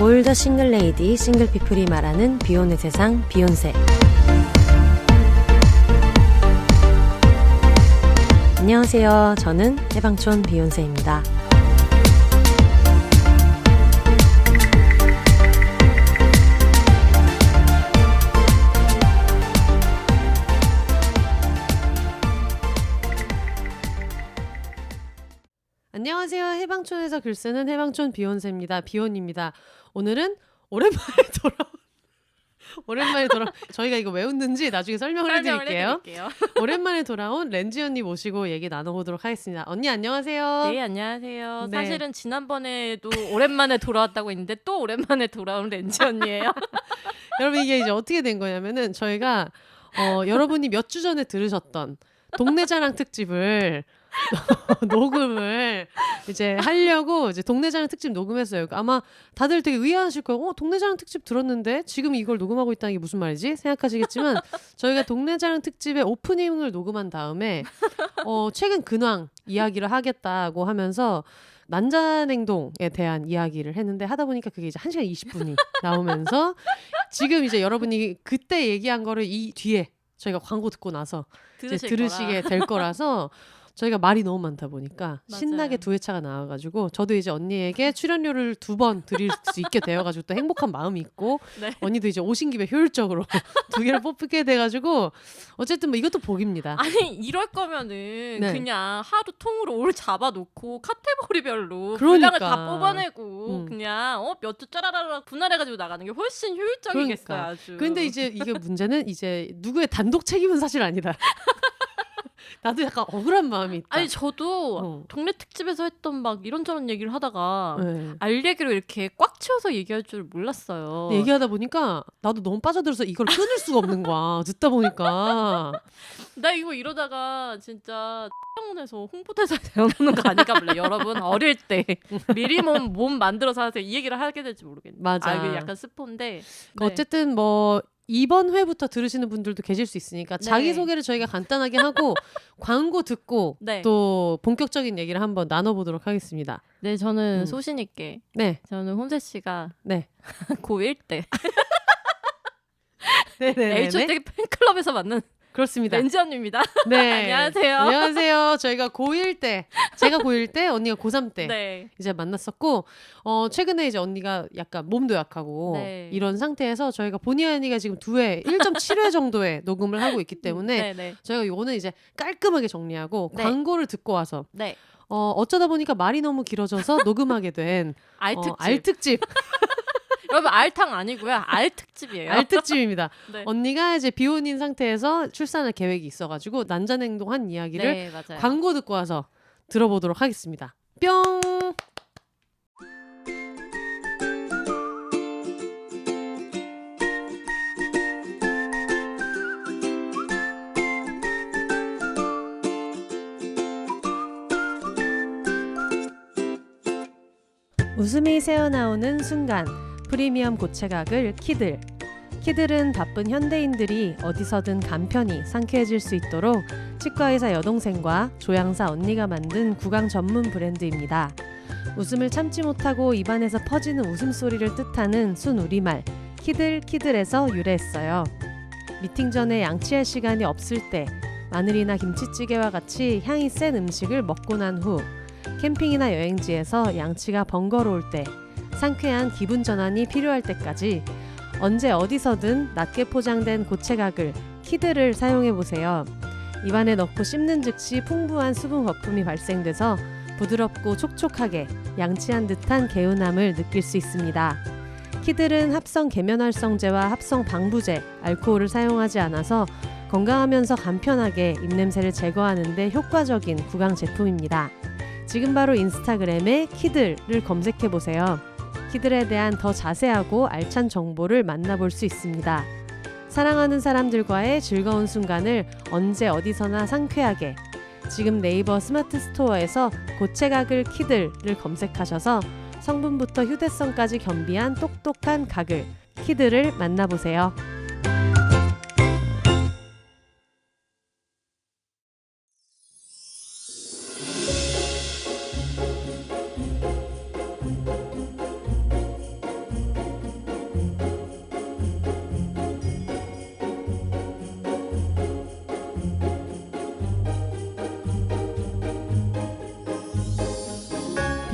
올더 싱글 레이디, 싱글 피플이 말하는 비혼의 세상, 비욘세. 안녕하세요. 저는 해방촌 비욘세입니다. 안녕하세요. 해방촌에서 글 쓰는 해방촌 비욘세입니다. 비혼입니다. 오늘은 오랜만에 돌아온 저희가 이거 왜 웃는지 나중에 설명을 해드릴게요. 오랜만에 돌아온 렌지 언니 모시고 얘기 나눠보도록 하겠습니다. 언니 안녕하세요. 네, 안녕하세요. 네. 사실은 지난번에도 오랜만에 돌아왔다고 했는데 또 오랜만에 돌아온 렌지 언니예요. 여러분 이게 이제 어떻게 된 거냐면은 저희가 여러분이 몇 주 전에 들으셨던 동네 자랑 특집을 녹음을 이제 하려고 이제 동네 자랑 특집 녹음했어요. 아마 다들 되게 의아하실 거예요. 동네 자랑 특집 들었는데 지금 이걸 녹음하고 있다는 게 무슨 말이지? 생각하시겠지만 저희가 동네 자랑 특집의 오프닝을 녹음한 다음에 최근 근황 이야기를 하겠다고 하면서 난자냉동에 대한 이야기를 했는데 하다 보니까 그게 이제 1시간 20분이 나오면서 지금 이제 여러분이 그때 얘기한 거를 이 뒤에 저희가 광고 듣고 나서 이제 들으시게 될 거라서 저희가 말이 너무 많다 보니까 맞아요. 신나게 두 회차가 나와가지고 저도 이제 언니에게 출연료를 2번 드릴 수 있게 되어가지고 또 행복한 마음이 있고 네. 언니도 이제 오신 김에 효율적으로 2개를 뽑게 돼가지고 어쨌든 뭐 이것도 복입니다. 아니 이럴 거면은 네. 그냥 하루 통으로 올 잡아놓고 카테고리별로 그러니까. 분량을 다 뽑아내고 그냥 몇 주 짜라라라 분할해가지고 나가는 게 훨씬 효율적이겠어요. 그러니까. 아주. 근데 이제 이게 문제는 이제 누구의 단독 책임은 사실 아니다. 나도 약간 억울한 마음이 있다. 아니 저도 동네 특집에서 했던 막 이런저런 얘기를 하다가 네. 알 얘기로 이렇게 꽉 채워서 얘기할 줄 몰랐어요. 근데 얘기하다 보니까 나도 너무 빠져들어서 이걸 끊을 수가 없는 거야. 듣다 보니까. 나 이거 이러다가 진짜 X병원에서 홍보대사에 되어놓는 거 아닌가 몰래. 여러분 어릴 때 미리 몸 만들어서 하세요. 이 얘기를 하게 될지 모르겠네. 맞아. 이게 약간 스포인데. 네. 어쨌든 뭐 이번 회부터 들으시는 분들도 계실 수 있으니까 네. 자기소개를 저희가 간단하게 하고 광고 듣고 네. 또 본격적인 얘기를 한번 나눠보도록 하겠습니다. 네, 저는 소신 있게. 네. 저는 혼세 씨가 네. 고1 때 네네네. H.O.T 팬클럽에서 만난 그렇습니다. 렌지 언니입니다. 네. 안녕하세요. 안녕하세요. 저희가 고1 때, 제가 고1 때, 언니가 고3 때 네. 이제 만났었고, 최근에 이제 언니가 약간 몸도 약하고 네. 이런 상태에서 저희가 본의 아니게 지금 2회, 1.7회 정도의 녹음을 하고 있기 때문에 네. 저희가 요거는 이제 깔끔하게 정리하고 네. 광고를 듣고 와서 네. 어쩌다 보니까 말이 너무 길어져서 녹음하게 된 알특집. 알특집. 여러분 알탕 아니고요. 알특집이에요. 알특집입니다. 네. 언니가 이제 비혼인 상태에서 출산할 계획이 있어가지고 난자냉동한 이야기를 네, 맞아요. 광고 듣고 와서 들어보도록 하겠습니다. 뿅! 웃음이 새어나오는 순간 프리미엄 고체각을 키들. 키들은 바쁜 현대인들이 어디서든 간편히 상쾌해질 수 있도록 치과의사 여동생과 조향사 언니가 만든 구강 전문 브랜드입니다. 웃음을 참지 못하고 입안에서 퍼지는 웃음소리를 뜻하는 순우리말 키들에서 유래했어요. 미팅 전에 양치할 시간이 없을 때 마늘이나 김치찌개와 같이 향이 센 음식을 먹고 난 후 캠핑이나 여행지에서 양치가 번거로울 때 상쾌한 기분 전환이 필요할 때까지 언제 어디서든 낮게 포장된 고체각을 키들을 사용해보세요. 입안에 넣고 씹는 즉시 풍부한 수분 거품이 발생돼서 부드럽고 촉촉하게 양치한 듯한 개운함을 느낄 수 있습니다. 키들은 합성 계면활성제와 합성 방부제, 알코올을 사용하지 않아서 건강하면서 간편하게 입냄새를 제거하는 데 효과적인 구강 제품입니다. 지금 바로 인스타그램에 키들을 검색해보세요. 키들에 대한 더 자세하고 알찬 정보를 만나볼 수 있습니다. 사랑하는 사람들과의 즐거운 순간을 언제 어디서나 상쾌하게 지금 네이버 스마트 스토어에서 고체각을 키들을 검색하셔서 성분부터 휴대성까지 겸비한 똑똑한 각을 키들을 만나보세요.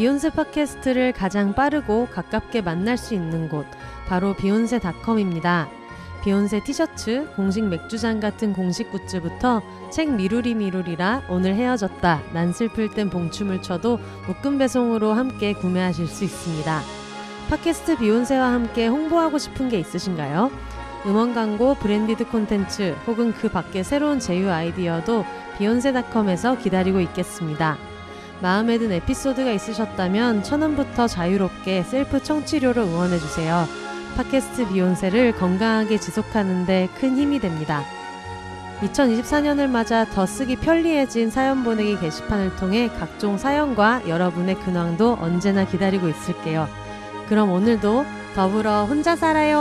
비욘세 팟캐스트를 가장 빠르고 가깝게 만날 수 있는 곳, 바로 비욘세닷컴입니다. 비욘세 티셔츠, 공식 맥주잔 같은 공식 굿즈부터 책 미루리라 오늘 헤어졌다, 난 슬플 땐 봉춤을 춰도 묶음 배송으로 함께 구매하실 수 있습니다. 팟캐스트 비욘세와 함께 홍보하고 싶은 게 있으신가요? 음원 광고, 브랜디드 콘텐츠 혹은 그 밖에 새로운 제휴 아이디어도 비욘세닷컴에서 기다리고 있겠습니다. 마음에 든 에피소드가 있으셨다면 1,000원부터 자유롭게 셀프 청취료로 응원해주세요. 팟캐스트 비욘세를 건강하게 지속하는 데 큰 힘이 됩니다. 2024년을 맞아 더 쓰기 편리해진 사연 보내기 게시판을 통해 각종 사연과 여러분의 근황도 언제나 기다리고 있을게요. 그럼 오늘도 더불어 혼자 살아요.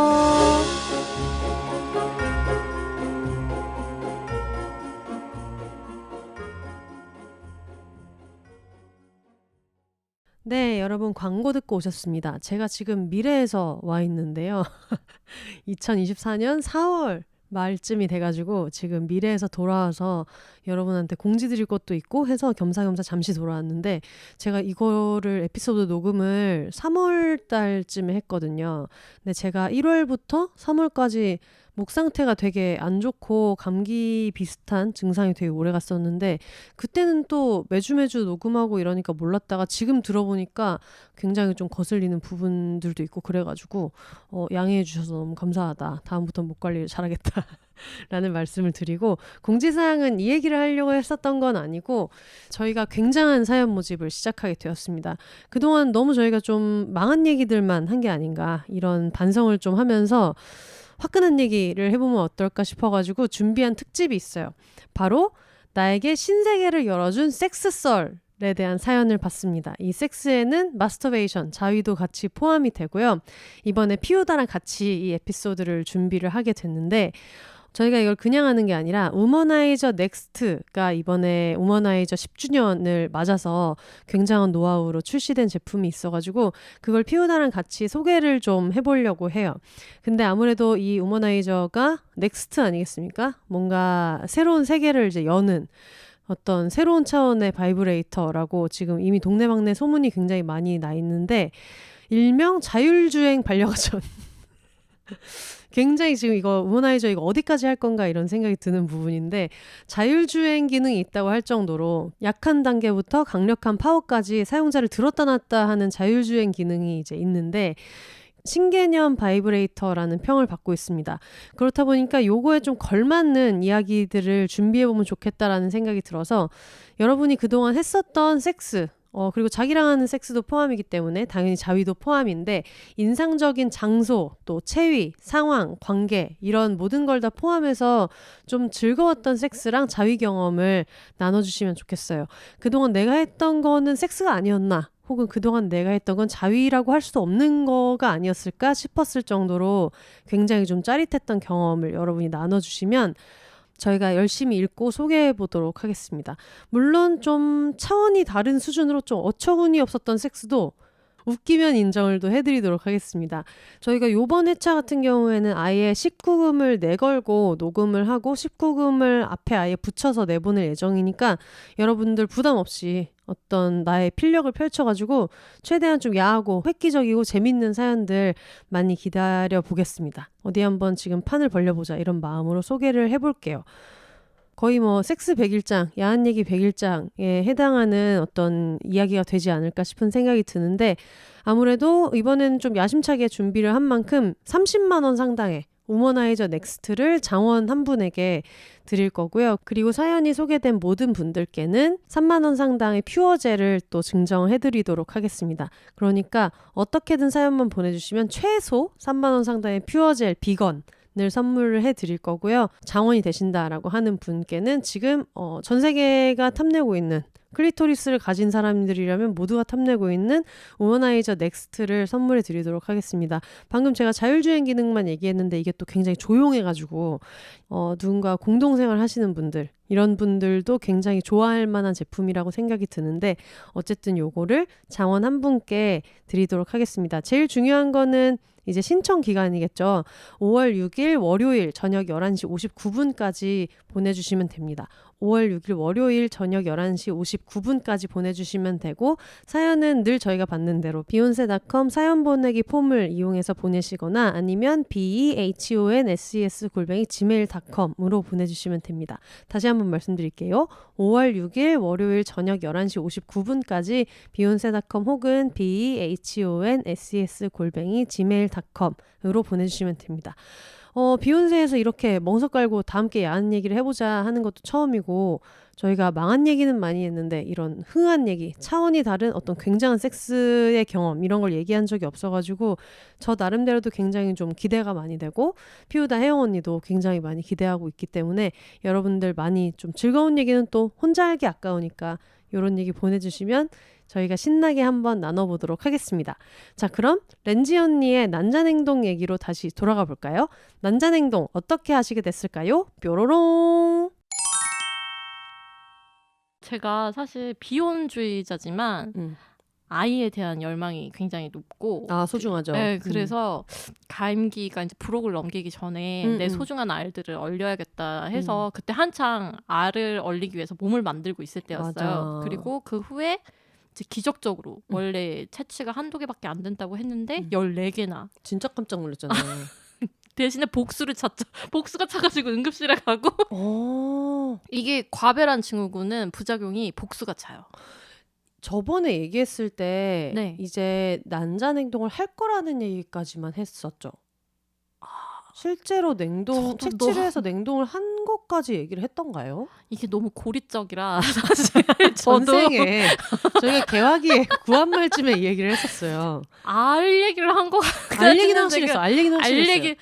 네, 여러분 광고 듣고 오셨습니다. 제가 지금 미래에서 와 있는데요. 2024년 4월 말쯤이 돼가지고 지금 미래에서 돌아와서 여러분한테 공지 드릴 것도 있고 해서 겸사겸사 잠시 돌아왔는데, 제가 이거를 에피소드 녹음을 3월 달쯤에 했거든요. 근데 제가 1월부터 3월까지 목 상태가 되게 안 좋고 감기 비슷한 증상이 되게 오래 갔었는데, 그때는 또 매주 녹음하고 이러니까 몰랐다가 지금 들어보니까 굉장히 좀 거슬리는 부분들도 있고 그래가지고 양해해 주셔서 너무 감사하다. 다음부터 목 관리를 잘하겠다. 라는 말씀을 드리고, 공지사항은 이 얘기를 하려고 했었던 건 아니고 저희가 굉장한 사연 모집을 시작하게 되었습니다. 그동안 너무 저희가 좀 망한 얘기들만 한 게 아닌가, 이런 반성을 좀 하면서 화끈한 얘기를 해보면 어떨까 싶어가지고 준비한 특집이 있어요. 바로 나에게 신세계를 열어준 섹스썰에 대한 사연을 봤습니다. 이 섹스에는 마스터베이션, 자위도 같이 포함이 되고요. 이번에 피우다랑 같이 이 에피소드를 준비를 하게 됐는데, 저희가 이걸 그냥 하는 게 아니라 우머나이저 넥스트가 이번에 우머나이저 10주년을 맞아서 굉장한 노하우로 출시된 제품이 있어가지고 그걸 피우다랑 같이 소개를 좀 해보려고 해요. 근데 아무래도 이 우머나이저가 넥스트 아니겠습니까? 뭔가 새로운 세계를 이제 여는 어떤 새로운 차원의 바이브레이터라고 지금 이미 동네방네 소문이 굉장히 많이 나 있는데, 일명 자율주행 반려가전. 굉장히 지금 이거 우머나이저 이거 어디까지 할 건가 이런 생각이 드는 부분인데, 자율주행 기능이 있다고 할 정도로 약한 단계부터 강력한 파워까지 사용자를 들었다 놨다 하는 자율주행 기능이 이제 있는데, 신개념 바이브레이터라는 평을 받고 있습니다. 그렇다 보니까 요거에 좀 걸맞는 이야기들을 준비해보면 좋겠다라는 생각이 들어서, 여러분이 그동안 했었던 섹스, 그리고 자기랑 하는 섹스도 포함이기 때문에 당연히 자위도 포함인데, 인상적인 장소, 또 체위, 상황, 관계, 이런 모든 걸 다 포함해서 좀 즐거웠던 섹스랑 자위 경험을 나눠주시면 좋겠어요. 그동안 내가 했던 거는 섹스가 아니었나, 혹은 그동안 내가 했던 건 자위라고 할 수도 없는 거가 아니었을까 싶었을 정도로 굉장히 좀 짜릿했던 경험을 여러분이 나눠주시면 저희가 열심히 읽고 소개해 보도록 하겠습니다. 물론 좀 차원이 다른 수준으로 좀 어처구니 없었던 섹스도 웃기면 인정을 또 해드리도록 하겠습니다. 저희가 요번 회차 같은 경우에는 아예 19금을 내걸고 녹음을 하고 19금을 앞에 아예 붙여서 내보낼 예정이니까 여러분들 부담 없이 어떤 나의 필력을 펼쳐가지고 최대한 좀 야하고 획기적이고 재밌는 사연들 많이 기다려 보겠습니다. 어디 한번 지금 판을 벌려보자, 이런 마음으로 소개를 해볼게요. 거의 뭐 섹스 101장, 야한 얘기 101장에 해당하는 어떤 이야기가 되지 않을까 싶은 생각이 드는데, 아무래도 이번에는 좀 야심차게 준비를 한 만큼 30만 원 상당의 우머나이저 넥스트를 장원 한 분에게 드릴 거고요. 그리고 사연이 소개된 모든 분들께는 3만 원 상당의 퓨어젤을 또 증정해 드리도록 하겠습니다. 그러니까 어떻게든 사연만 보내주시면 최소 3만 원 상당의 퓨어젤 비건 을 선물을 해드릴 거고요. 장원이 되신다라고 하는 분께는 지금 전 세계가 탐내고 있는, 클리토리스를 가진 사람들이라면 모두가 탐내고 있는 우머나이저 넥스트를 선물해 드리도록 하겠습니다. 방금 제가 자율주행 기능만 얘기했는데 이게 또 굉장히 조용해가지고 누군가 공동생활 하시는 분들, 이런 분들도 굉장히 좋아할 만한 제품이라고 생각이 드는데 어쨌든 요거를 장원 한 분께 드리도록 하겠습니다. 제일 중요한 거는 이제 신청 기간이겠죠. 5월 6일 월요일 저녁 11시 59분까지 보내주시면 됩니다. 5월 6일 월요일 저녁 11시 59분까지 보내주시면 되고 사연은 늘 저희가 받는 대로 beyonce.com 사연 보내기 폼을 이용해서 보내시거나 아니면 behonses@gmail.com으로 보내주시면 됩니다. 다시 한번 말씀드릴게요. 5월 6일 월요일 저녁 11시 59분까지 beyonce.com 혹은 behonses@gmail.com으로 보내주시면 됩니다. 비욘세에서 이렇게 멍석 깔고 다 함께 야한 얘기를 해보자 하는 것도 처음이고 저희가 망한 얘기는 많이 했는데 이런 흥한 얘기, 차원이 다른 어떤 굉장한 섹스의 경험 이런 걸 얘기한 적이 없어가지고 저 나름대로도 굉장히 좀 기대가 많이 되고 피우다 혜영 언니도 굉장히 많이 기대하고 있기 때문에 여러분들 많이 좀 즐거운 얘기는 또 혼자 하기 아까우니까 이런 얘기 보내주시면 저희가 신나게 한번 나눠보도록 하겠습니다. 자, 그럼 렌지 언니의 난자냉동 얘기로 다시 돌아가 볼까요? 난자냉동 어떻게 하시게 됐을까요? 뾰로롱! 제가 사실 비혼주의자지만 아이에 대한 열망이 굉장히 높고 소중하죠. 네, 그래서 가임기가 이제 부록을 넘기기 전에 내 소중한 알들을 얼려야겠다 해서 그때 한창 알을 얼리기 위해서 몸을 만들고 있을 때였어요. 맞아. 그리고 그 후에 이제 기적적으로 원래 채취가 한두 개밖에 안 된다고 했는데 14개나 진짜 깜짝 놀랐잖아요. 대신에 복수를 찾죠. 복수가 차가지고 응급실에 가고 이게 과배란 증후군은 부작용이 복수가 차요. 저번에 얘기했을 때 네. 이제 난자냉동을 할 거라는 얘기까지만 했었죠. 실제로 채취를 해서 냉동을 한 것까지 얘기를 했던가요? 이게 너무 고리적이라 사실 저도 전생에 저희가 개화기에 구한말쯤에 이 얘기를 했었어요. 알 얘기를 한 거 알 얘기는 하시겠어. 알 얘기는 하시겠어요.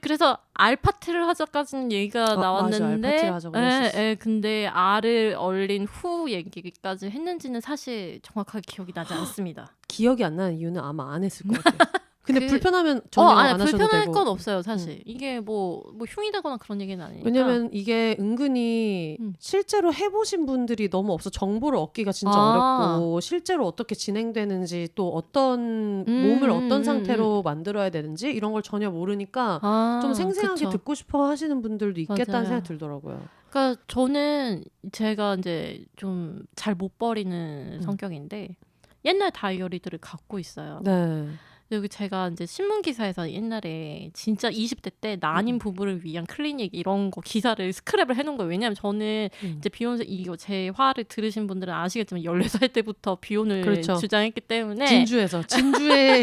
그래서 알 파티를 하자까지는 얘기가 나왔는데, 맞아, 알 파티를 하자고 했었어. 근데 알을 얼린 후 얘기까지 했는지는 사실 정확하게 기억이 나지 않습니다. 기억이 안 나는 이유는 아마 안 했을 것 같아요. 근데 불편하면 전혀 안 하셔도 불편할 되고. 건 없어요, 사실. 이게 뭐 흉이 되거나 그런 얘기는 아니니까. 왜냐면 이게 은근히 실제로 해보신 분들이 너무 없어 정보를 얻기가 진짜 어렵고 실제로 어떻게 진행되는지 또 어떤 몸을 어떤 상태로 만들어야 되는지 이런 걸 전혀 모르니까 좀 생생하게 듣고 싶어 하시는 분들도 있겠다는 생각이 들더라고요. 그러니까 저는 제가 이제 좀 잘 못 버리는 성격인데 옛날 다이어리들을 갖고 있어요. 네. 여기 제가 이제 신문 기사에서 옛날에 진짜 20대 때 난임 부부를 위한 클리닉 이런 거 기사를 스크랩을 해놓은 거예요. 왜냐하면 저는 이제 비혼을 이거 제 화를 들으신 분들은 아시겠지만 14살 때부터 비혼을 주장했기 때문에 진주의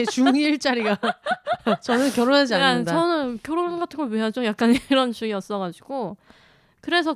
중1짜리가 저는 결혼하지 않는다. 저는 결혼 같은 걸 왜 하죠? 약간 이런 주의였어가지고 그래서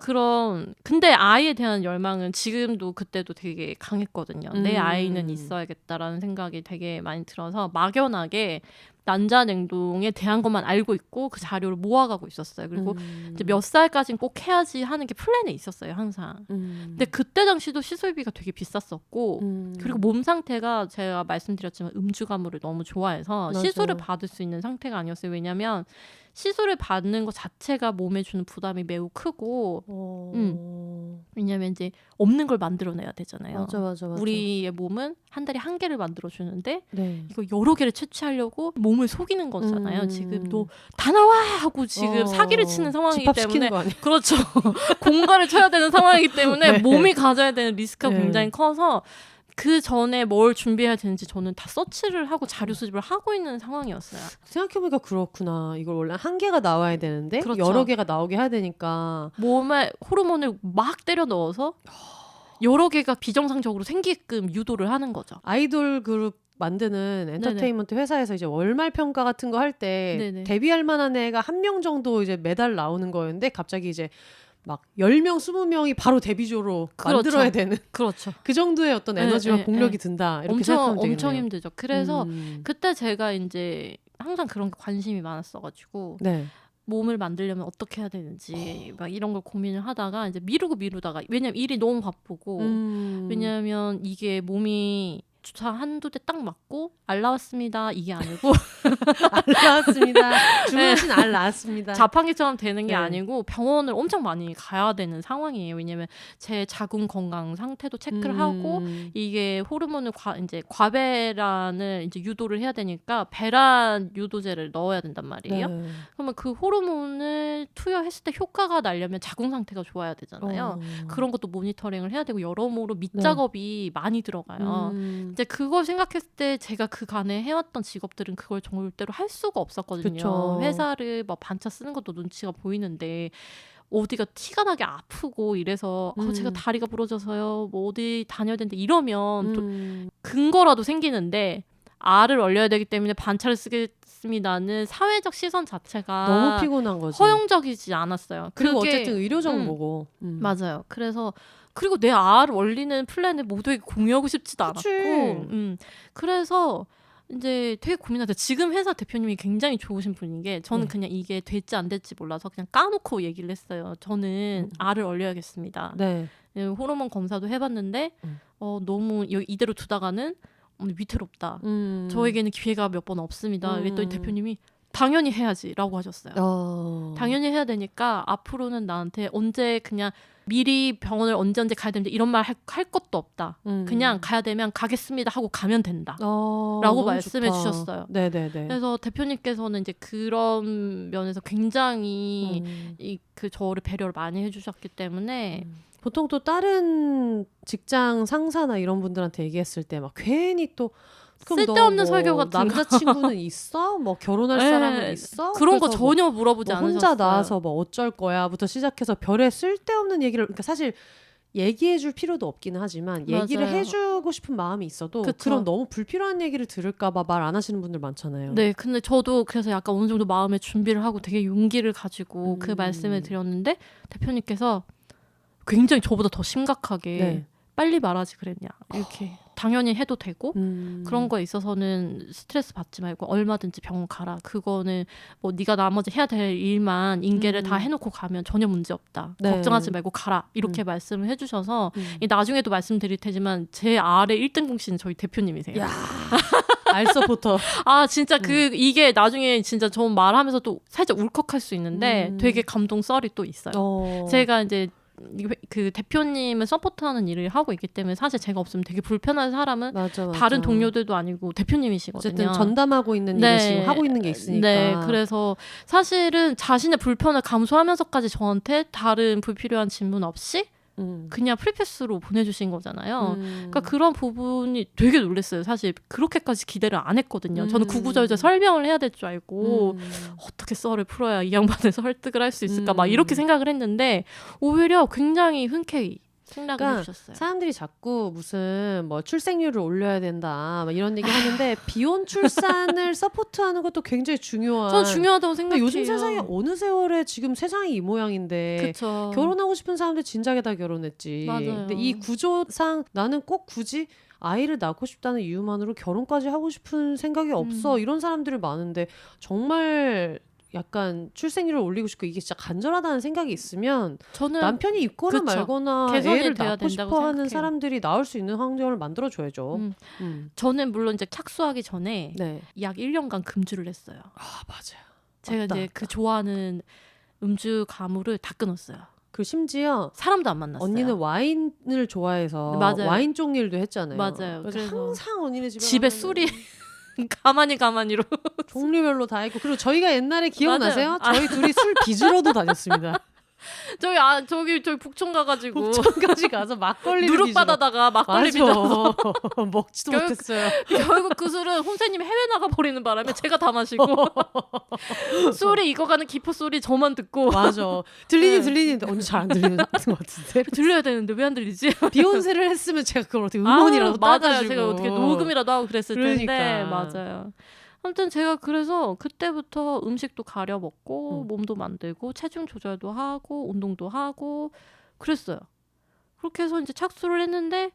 근데 아이에 대한 열망은 지금도 그때도 되게 강했거든요. 내 아이는 있어야겠다라는 생각이 되게 많이 들어서 막연하게 난자냉동에 대한 것만 알고 있고 그 자료를 모아가고 있었어요. 그리고 이제 몇 살까지는 꼭 해야지 하는 게 플랜에 있었어요, 항상. 근데 그때 당시도 시술비가 되게 비쌌었고 그리고 몸 상태가 제가 말씀드렸지만 음주 가무를 너무 좋아해서 맞아요. 시술을 받을 수 있는 상태가 아니었어요. 왜냐면 시술을 받는 것 자체가 몸에 주는 부담이 매우 크고 왜냐면 이제 없는 걸 만들어내야 되잖아요. 맞아. 우리의 몸은 한 달에 한 개를 만들어주는데 네. 이거 여러 개를 채취하려고 몸을 속이는 거잖아요. 지금 너 다 나와 하고 지금 사기를 치는 상황이기 때문에 거 아니에요? 그렇죠. 공갈을 쳐야 되는 상황이기 때문에 네. 몸이 가져야 되는 리스크가 네. 굉장히 커서 그 전에 뭘 준비해야 되는지 저는 다 서치를 하고 자료 수집을 하고 있는 상황이었어요. 생각해보니까 그렇구나. 이걸 원래 한 개가 나와야 되는데 그렇죠. 여러 개가 나오게 해야 되니까 몸에 호르몬을 막 때려 넣어서 여러 개가 비정상적으로 생기게끔 유도를 하는 거죠. 아이돌 그룹 만드는 엔터테인먼트 회사에서 이제 월말 평가 같은 거 할 때 데뷔할 만한 애가 한 명 정도 이제 매달 나오는 거였는데 갑자기 이제 막 10명, 20명이 바로 데뷔조로 만들어야 되는 그렇죠. 그 정도의 어떤 에너지와 공력이 든다. 이렇게 생각하면 되겠네요. 엄청 힘들죠. 그래서 그때 제가 이제 항상 그런 게 관심이 많았어가지고 몸을 만들려면 어떻게 해야 되는지 막 이런 걸 고민을 하다가 이제 미루다가 왜냐면 일이 너무 바쁘고 왜냐면 이게 몸이 주사 한두 대 딱 맞고 알 나왔습니다 이게 아니고 알 나왔습니다. 주무신 알 나왔습니다. 자판기처럼 되는 게 네. 아니고 병원을 엄청 많이 가야 되는 상황이에요. 왜냐면 제 자궁 건강 상태도 체크를 하고 이게 호르몬을 이제 과배란을 이제 유도를 해야 되니까 배란 유도제를 넣어야 된단 말이에요. 네. 그러면 그 호르몬을 투여했을 때 효과가 나려면 자궁 상태가 좋아야 되잖아요. 그런 것도 모니터링을 해야 되고 여러모로 밑작업이 많이 들어가요. 이제 그걸 생각했을 때 제가 그간에 해왔던 직업들은 그걸 절대로 할 수가 없었거든요. 그쵸. 회사를 막 반차 쓰는 것도 눈치가 보이는데 어디가 티가 나게 아프고 이래서 제가 다리가 부러져서요. 뭐 어디 다녀야 되는데 이러면 또 근거라도 생기는데 알을 얼려야 되기 때문에 반차를 쓰겠습니다는 사회적 시선 자체가 너무 피곤한 거지. 허용적이지 않았어요. 그리고 그게- 어쨌든 의료 정보고. 맞아요. 그래서 그리고 내 알을 얼리는 플랜을 모두에게 공유하고 싶지도 그치. 않았고 그래서 이제 되게 고민하다. 지금 회사 대표님이 굉장히 좋으신 분인 게 저는 네. 그냥 이게 될지 안 될지 몰라서 그냥 까놓고 얘기를 했어요. 저는 알을 얼려야겠습니다. 네. 호르몬 검사도 해봤는데 너무 이대로 두다가는 위태롭다. 저에게는 기회가 몇 번 없습니다. 그랬더니 대표님이 당연히 해야지라고 하셨어요. 당연히 해야 되니까 앞으로는 나한테 언제 그냥 미리 병원을 언제 가야 되는데 이런 말 할 것도 없다. 그냥 가야 되면 가겠습니다 하고 가면 된다. 라고 너무 말씀해 좋다. 주셨어요. 네네네. 그래서 대표님께서는 이제 그런 면에서 굉장히 그 저를 배려를 많이 해주셨기 때문에 보통 또 다른 직장 상사나 이런 분들한테 얘기했을 때 막 괜히 또 그럼 쓸데없는 너 설교 뭐 같은 거. 남자친구는 있어? 뭐 결혼할 네, 사람은 있어? 그런 거 그래서 뭐 전혀 물어보지 뭐 않으셨어요. 혼자 나와서 뭐 어쩔 거야부터 시작해서 별의 쓸데없는 얘기를 그러니까 사실 얘기해줄 필요도 없기는 하지만 얘기를 맞아요. 해주고 싶은 마음이 있어도 그쵸. 그런 너무 불필요한 얘기를 들을까봐 말 안 하시는 분들 많잖아요. 네, 근데 저도 그래서 약간 어느 정도 마음의 준비를 하고 되게 용기를 가지고 그 말씀을 드렸는데 대표님께서 굉장히 저보다 더 심각하게 네. 빨리 말하지 그랬냐 이렇게 당연히 해도 되고 그런 거에 있어서는 스트레스 받지 말고 얼마든지 병원 가라. 그거는 뭐 네가 나머지 해야 될 일만 인계를 다 해놓고 가면 전혀 문제 없다. 네. 걱정하지 말고 가라. 이렇게 말씀을 해주셔서 나중에도 말씀드릴 테지만 제 아래 1등 공신은 저희 대표님이세요. 야, 알서부터 아 진짜 이게 나중에 진짜 저 말하면서 또 살짝 울컥할 수 있는데 되게 감동 썰이 또 있어요. 제가 이제 그 대표님을 서포트하는 일을 하고 있기 때문에 사실 제가 없으면 되게 불편한 사람은 맞아. 다른 동료들도 아니고 대표님이시거든요. 어쨌든 전담하고 있는 일을 지금 하고 있는 게 있으니까. 네, 그래서 사실은 자신의 불편을 감수하면서까지 저한테 다른 불필요한 질문 없이 그냥 프리패스로 보내주신 거잖아요. 그러니까 그런 부분이 되게 놀랐어요. 사실 그렇게까지 기대를 안 했거든요. 저는 구구절절 설명을 해야 될 줄 알고 어떻게 썰을 풀어야 이 양반을 설득을 할 수 있을까 막 이렇게 생각을 했는데 오히려 굉장히 흔쾌히 생략을 그러니까 해주셨어요. 사람들이 자꾸 무슨 뭐 출생률을 올려야 된다 막 이런 얘기 하는데 비혼 출산을 서포트하는 것도 굉장히 중요한. 전 중요하다고 생각해요. 요즘 세상에 어느 세월에 지금 세상이 이 모양인데 그쵸. 결혼하고 싶은 사람들 진작에 다 결혼했지. 맞아요. 근데 이 구조상 나는 꼭 굳이 아이를 낳고 싶다는 이유만으로 결혼까지 하고 싶은 생각이 없어. 이런 사람들이 많은데 정말 약간 출생률을 올리고 싶고 이게 진짜 간절하다는 생각이 있으면 저는 남편이 있거나 그쵸. 말거나 개선이 애를 돼야 낳고 된다고 싶어하는 생각해요. 사람들이 낳을 수 있는 환경을 만들어줘야죠. 저는 물론 이제 착수하기 전에 네. 약 1년간 금주를 했어요. 아 맞아요. 제가 맞다, 이제 맞다. 그 좋아하는 음주 가무를 다 끊었어요. 그리고 심지어 사람도 안 만났어요. 언니는 와인을 좋아해서 맞아요. 와인 쪽 일도 했잖아요. 맞아요. 그래서 그래서 항상 언니네 집에 술이 가만히로 종류별로 다 있고 그리고 저희가 옛날에 기억나세요? 맞아요. 저희 둘이 술 빚으러도 다녔습니다. 저기 북촌 가가지고 북촌까지 가서 막걸리를 누룩 빚으러. 받아다가 막걸리 빚어서 먹지도 결국- 못했어요. 결국 그 술은 홍사님이 해외 나가 버리는 바람에 제가 다 마시고 술이 익어가는 기포 소리 저만 듣고 맞아. 들리는데 언니 잘 안 들리는 것 같은데. 들려야 되는데 왜 안 들리지? 비욘세를 했으면 제가 그걸 어떻게 음원이라도 맞아요. 따가지고. 제가 어떻게 녹음이라도 하고 그랬을 텐데 그러니까. 맞아요. 아무튼 제가 그래서 그때부터 음식도 가려 먹고 몸도 만들고 체중 조절도 하고 운동도 하고 그랬어요. 그렇게 해서 이제 착수를 했는데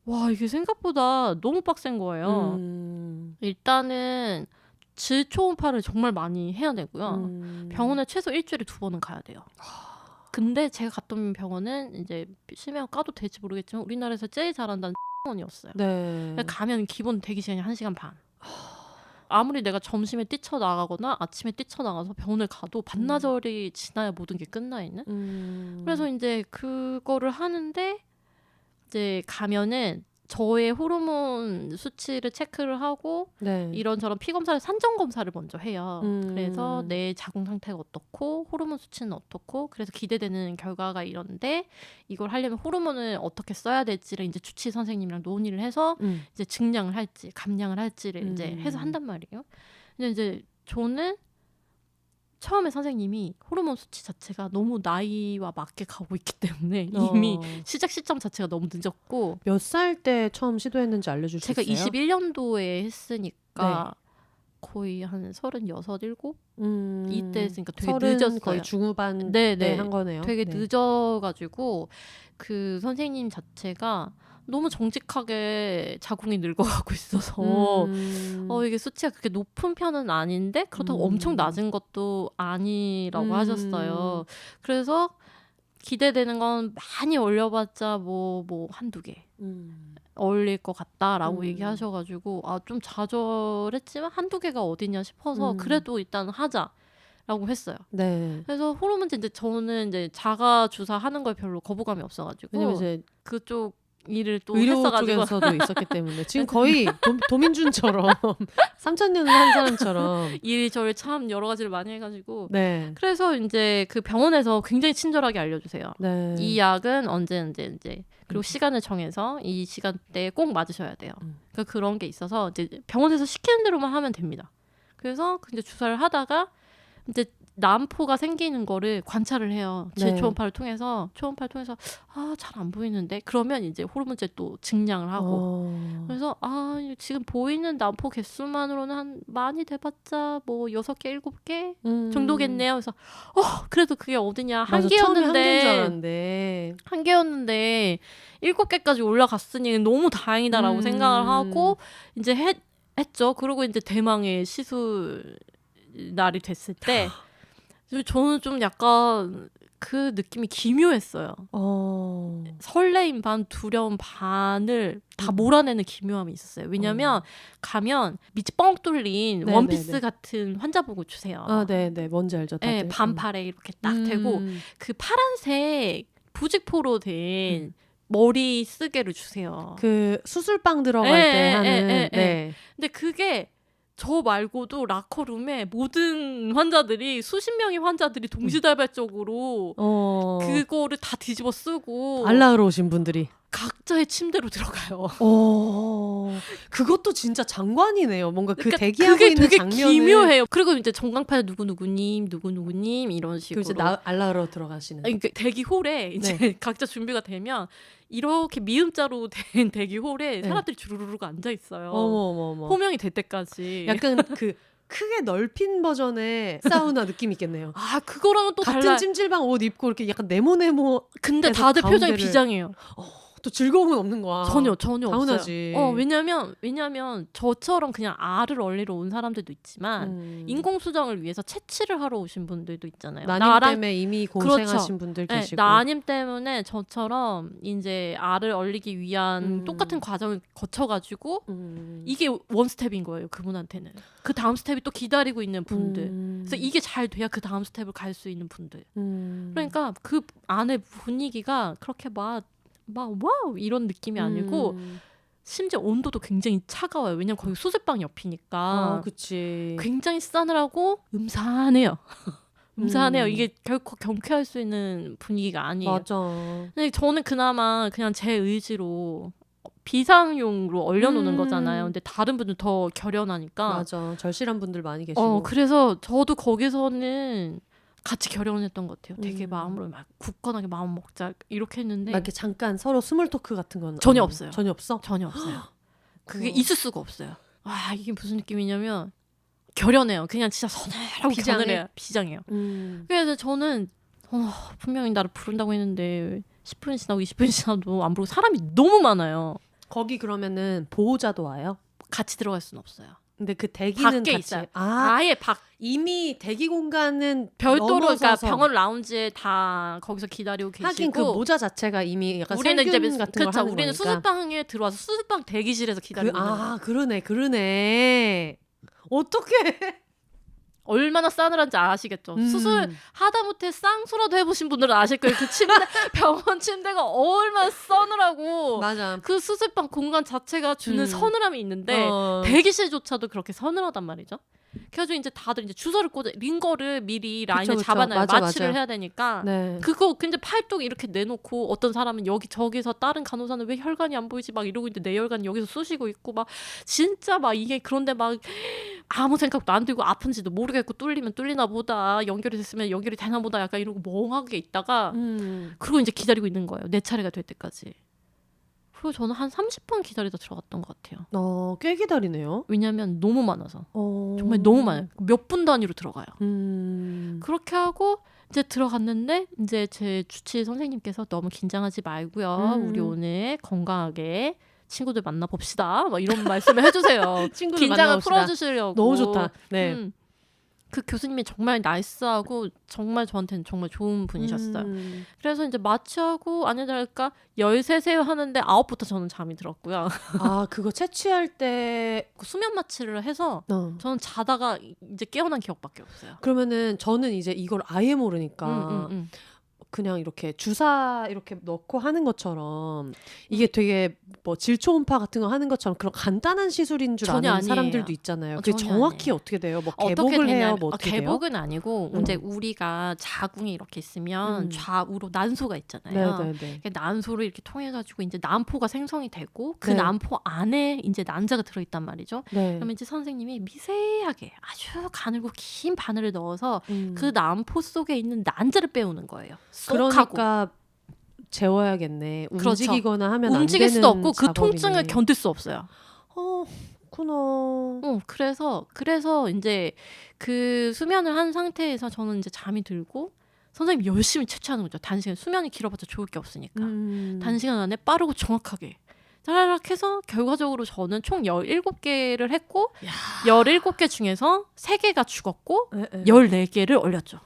와 이게 생각보다 너무 빡센 거예요. 일단은 질 초음파를 정말 많이 해야 되고요. 병원에 최소 일주일에 2번은 가야 돼요. 근데 제가 갔던 병원은 이제 심해가 까도 될지 모르겠지만 우리나라에서 제일 잘한다는 원이었어요. 네. 가면 기본 대기 시간이 1시간 반. 아무리 내가 점심에 뛰쳐나가거나 아침에 뛰쳐나가서 병원을 가도 반나절이 지나야 모든 게 끝나 있는. 그래서 이제 그거를 하는데 이제 가면은 저의 호르몬 수치를 체크를 하고 네. 이런저런 피 검사를 산정 검사를 먼저 해요. 그래서 내 자궁 상태가 어떻고 호르몬 수치는 어떻고 그래서 기대되는 결과가 이런데 이걸 하려면 호르몬을 어떻게 써야 될지를 이제 주치 선생님이랑 논의를 해서 이제 증량을 할지 감량을 할지를 이제 해서 한단 말이에요. 근데 이제 저는 처음에 선생님이 호르몬 수치 자체가 너무 나이와 맞게 가고 있기 때문에 이미 시작 시점 자체가 너무 늦었고 몇 살 때 처음 시도했는지 알려줄 수 제가 있어요? 21년도에 했으니까 거의 한 36, 7? 이때 했으니까 되게 30 늦었어요. 거의 중후반 네, 때 네. 한 거네요. 되게 네. 늦어가지고 그 선생님 자체가 너무 정직하게 자궁이 늙어가고 있어서 이게 수치가 그렇게 높은 편은 아닌데 그렇다고 엄청 낮은 것도 아니라고 하셨어요. 그래서 기대되는 건 많이 올려봤자 뭐 한두 개 어울릴 것 같다라고 얘기하셔가지고 좀 좌절했지만 한두 개가 어디냐 싶어서 그래도 일단 하자라고 했어요. 네. 그래서 호르몬제 이제 저는 이제 자가 주사하는 걸 별로 거부감이 없어가지고 왜냐면 이제 그쪽 일을 또 의료 했어가지고 쪽에서도 있었기 때문에 지금 거의 도민준처럼 3,000년을 한 사람처럼 이리저리 참 여러 가지를 많이 해가지고 네. 그래서 이제 그 병원에서 굉장히 친절하게 알려주세요. 네. 이 약은 언제 그리고 시간을 정해서 이 시간대에 꼭 맞으셔야 돼요. 그러니까 그런 게 있어서 이제 병원에서 시키는 대로만 하면 됩니다. 그래서 이제 주사를 하다가 이제 난포가 생기는 거를 관찰을 해요. 제 네. 초음파를 통해서 잘 안 보이는데 그러면 이제 호르몬제 또 증량을 하고 그래서 지금 보이는 난포 개수만으로는 한 많이 돼봤자 뭐 6개, 7개 정도겠네요. 그래서 그래도 그게 어디냐 한 개였는데 한 개였는데 7개까지 올라갔으니 너무 다행이다라고 생각을 하고 이제 했죠. 그리고 이제 대망의 시술 날이 됐을 때 저는 좀 약간 그 느낌이 기묘했어요. 설레임 반 두려움 반을 다 몰아내는 기묘함이 있었어요. 왜냐면 가면 밑이 뻥 뚫린 네네네. 원피스 같은 환자복을 주세요. 네네. 뭔지 알죠 다들. 네, 반팔에 이렇게 딱 되고 그 파란색 부직포로 된 머리 쓰개를 주세요. 그 수술방 들어갈 때 하는 근데 그게 저 말고도 라커룸에 모든 환자들이 수십 명의 환자들이 동시다발적으로 그거를 다 뒤집어 쓰고 알라으로 오신 분들이 각자의 침대로 들어가요. 그것도 진짜 장관이네요. 뭔가 그러니까 대기하고 그게 있는 되게 장면을 기묘해요. 그리고 이제 전광판에 누구누구님 이런 식으로 이제 알라으로 들어가시는. 그러니까 대기홀에 이제 각자 준비가 되면 이렇게 미음자로 된 대기홀에 사람들이 주르르르 앉아 있어요. 어머. 호명이 될 때까지. 약간 그 크게 넓힌 버전의 사우나 느낌 있겠네요. 그거랑은 또 같은 달라. 찜질방 옷 입고 이렇게 약간 네모네모. 근데 다들 표정이 비장해요. 또 즐거움은 없는 거야. 전혀 당연하지. 없어요. 왜냐면 저처럼 그냥 알을 얼리러 온 사람들도 있지만 인공수정을 위해서 채취를 하러 오신 분들도 있잖아요. 나님 때문에 이미 고생하신 분들 계시고. 나님 때문에 저처럼 이제 알을 얼리기 위한 똑같은 과정을 거쳐가지고 이게 원 스텝인 거예요. 그분한테는. 그 다음 스텝이 또 기다리고 있는 분들. 그래서 이게 잘 돼야 그 다음 스텝을 갈 수 있는 분들. 그러니까 그 안에 분위기가 그렇게 막 와우 이런 느낌이 아니고 심지어 온도도 굉장히 차가워요. 왜냐면 거기 수술방 옆이니까. 그치. 굉장히 싸늘하고 음산해요. 이게 결코 경쾌할 수 있는 분위기가 아니에요. 맞아. 근데 저는 그나마 그냥 제 의지로 비상용으로 얼려놓는 거잖아요. 근데 다른 분들 더 결연하니까. 맞아. 절실한 분들 많이 계시고. 그래서 저도 거기서는 같이 결혼했던 것 같아요. 되게 마음으로 막 굳건하게 마음 먹자 이렇게 했는데 막 이렇게 잠깐 서로 스몰 토크 같은 건 전혀 없어요. 전혀 없어? 전혀 없어요. 그게 있을 수가 없어요. 이게 무슨 느낌이냐면 결연해요. 그냥 진짜 서늘하고 겨늘해요. 비장해요. 그래서 저는 분명히 나를 부른다고 했는데 10분 지나고 20분 지나도 안 부르고 사람이 너무 많아요. 거기 그러면은 보호자도 와요? 같이 들어갈 수는 없어요. 근데 그 대기는 밖에 같이 있어요. 아 아예 밖 이미 대기 공간은 별도로 그러니까 넘어서서 병원 라운지에 다 거기서 기다리고 계시고 하긴 그 모자 자체가 이미 약간 우리는 이제 살균 같은 걸 그쵸 하는 우리는 거니까. 수술방에 들어와서 수술방 대기실에서 기다리고 있는 거예요. 그러네. 어떡해. 얼마나 싸늘한지 아시겠죠? 수술 음. 하다못해 쌍수라도 해보신 분들은 아실 거예요. 그 침대 병원 침대가 얼마나 싸늘하고 맞아. 그 수술방 공간 자체가 주는 서늘함이 있는데 어. 대기실조차도 그렇게 서늘하단 말이죠. 그래가지고 이제 다들 이제 주사를 꽂아 링거를 미리 라인에 그쵸. 잡아놔요. 맞아, 마취를 맞아. 해야 되니까. 네. 그거 근데 팔뚝 이렇게 내놓고 어떤 사람은 여기 저기서 다른 간호사는 왜 혈관이 안 보이지 막 이러고 있는데 내 혈관이 여기서 쑤시고 있고 막 진짜 막 이게 그런데 막 아무 생각도 안 들고 아픈지도 모르겠고 뚫리면 뚫리나 보다 연결이 됐으면 연결이 되나 보다 약간 이러고 멍하게 있다가 그리고 이제 기다리고 있는 거예요. 내 차례가 될 때까지. 그리고 저는 한 30분 기다리다 들어갔던 것 같아요. 꽤 기다리네요. 왜냐면 너무 많아서. 정말 너무 많아요. 몇 분 단위로 들어가요. 그렇게 하고 이제 들어갔는데 이제 제 주치 선생님께서 너무 긴장하지 말고요. 우리 오늘 건강하게 친구들 만나봅시다. 막 이런 말씀을 해주세요. 친구들 긴장을 만나봅시다. 풀어주시려고. 너무 좋다. 네. 그 교수님이 정말 나이스하고 정말 저한테는 정말 좋은 분이셨어요. 그래서 이제 마취하고 아니 다를까 13세 하는데 9부터 저는 잠이 들었고요. 아 그거 채취할 때 수면 마취를 해서 저는 자다가 이제 깨어난 기억밖에 없어요. 그러면은 저는 이제 이걸 아예 모르니까 그냥 이렇게 주사 이렇게 넣고 하는 것처럼 이게 되게 뭐 질초음파 같은 거 하는 것처럼 그런 간단한 시술인 줄 전혀 아는 아니에요. 사람들도 있잖아요. 그게 전혀 정확히 아니에요. 어떻게 돼요? 뭐 어떻게 개복을 해요? 되냐면 뭐 어떻게 돼요? 개복은 아니고 이제 우리가 자궁이 이렇게 있으면 좌우로 난소가 있잖아요. 네네네. 난소를 이렇게 통해 가지고 이제 난포가 생성이 되고 그 네. 난포 안에 이제 난자가 들어 있단 말이죠. 네. 그러면 이제 선생님이 미세하게 아주 가늘고 긴 바늘을 넣어서 음. 그 난포 속에 있는 난자를 빼오는 거예요. 쏙 하고. 그러니까 재워야겠네. 그렇죠. 움직이거나 하면 움직일 안 수도 되는 없고 그 작업이네. 통증을 견딜 수 없어요. 그렇구나. 그래서 이제 그 수면을 한 상태에서 저는 이제 잠이 들고 선생님이 열심히 채취하는 거죠. 단시간 수면이 길어봤자 좋을 게 없으니까. 단시간 안에 빠르고 정확하게 짜라락 해서 결과적으로 저는 총 17개를 했고 17개 중에서 3개가 죽었고 14개를 얼렸죠.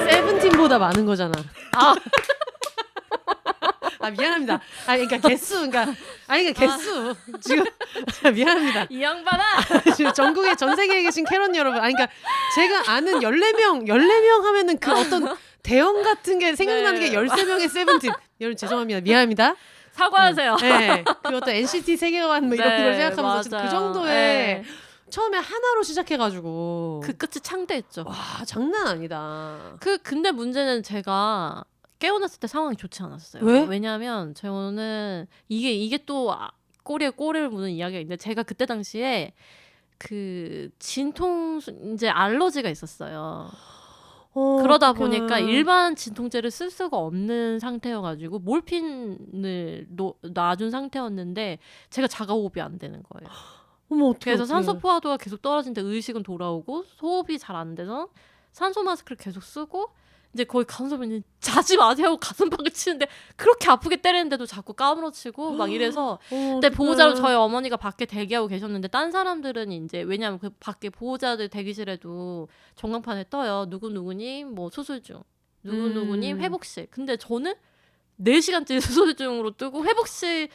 세븐틴보다 많은 거잖아. 아. 미안합니다. 그러니까 개수, 그러니까 개수 지금 미안합니다. 이 양반아! 지금 전국에 전 세계에 계신 캐럿 여러분, 그러니까 제가 아는 14명 하면은 그 어떤 대형 같은 게 생각나는 게 13명의 세븐틴. 여러분 죄송합니다. 미안합니다. 사과하세요. 네, 그 어떤 NCT 세계관 뭐 이런 걸 생각하면서 맞아요. 그 정도의 처음에 하나로 시작해가지고 그 끝이 창대했죠. 와 장난 아니다. 근데 문제는 제가 깨어났을 때 상황이 좋지 않았어요. 왜? 왜냐하면 저는 이게 또 꼬리에 꼬리를 무는 이야기가 있는데 제가 그때 당시에 그 진통 이제 알러지가 있었어요. 그러다 어떡해. 보니까 일반 진통제를 쓸 수가 없는 상태여가지고 몰핀을 놔준 상태였는데 제가 자가호흡이 안 되는 거예요. 어머 어떡해. 그래서 산소 포화도가 계속 떨어지는데 의식은 돌아오고 호흡이 잘 안 돼서 산소 마스크를 계속 쓰고 이제 거의 간호사분이 자지 마세요 하고 가슴팍을 치는데 그렇게 아프게 때리는데도 자꾸 까무러치고 막 이래서 근데 보호자로 저희 어머니가 밖에 대기하고 계셨는데 딴 사람들은 이제 왜냐하면 그 밖에 보호자들 대기실에도 전광판에 떠요. 누구누구님 뭐 수술 중 누구누구님 회복실. 근데 저는 4시간째 수술 중으로 뜨고 회복실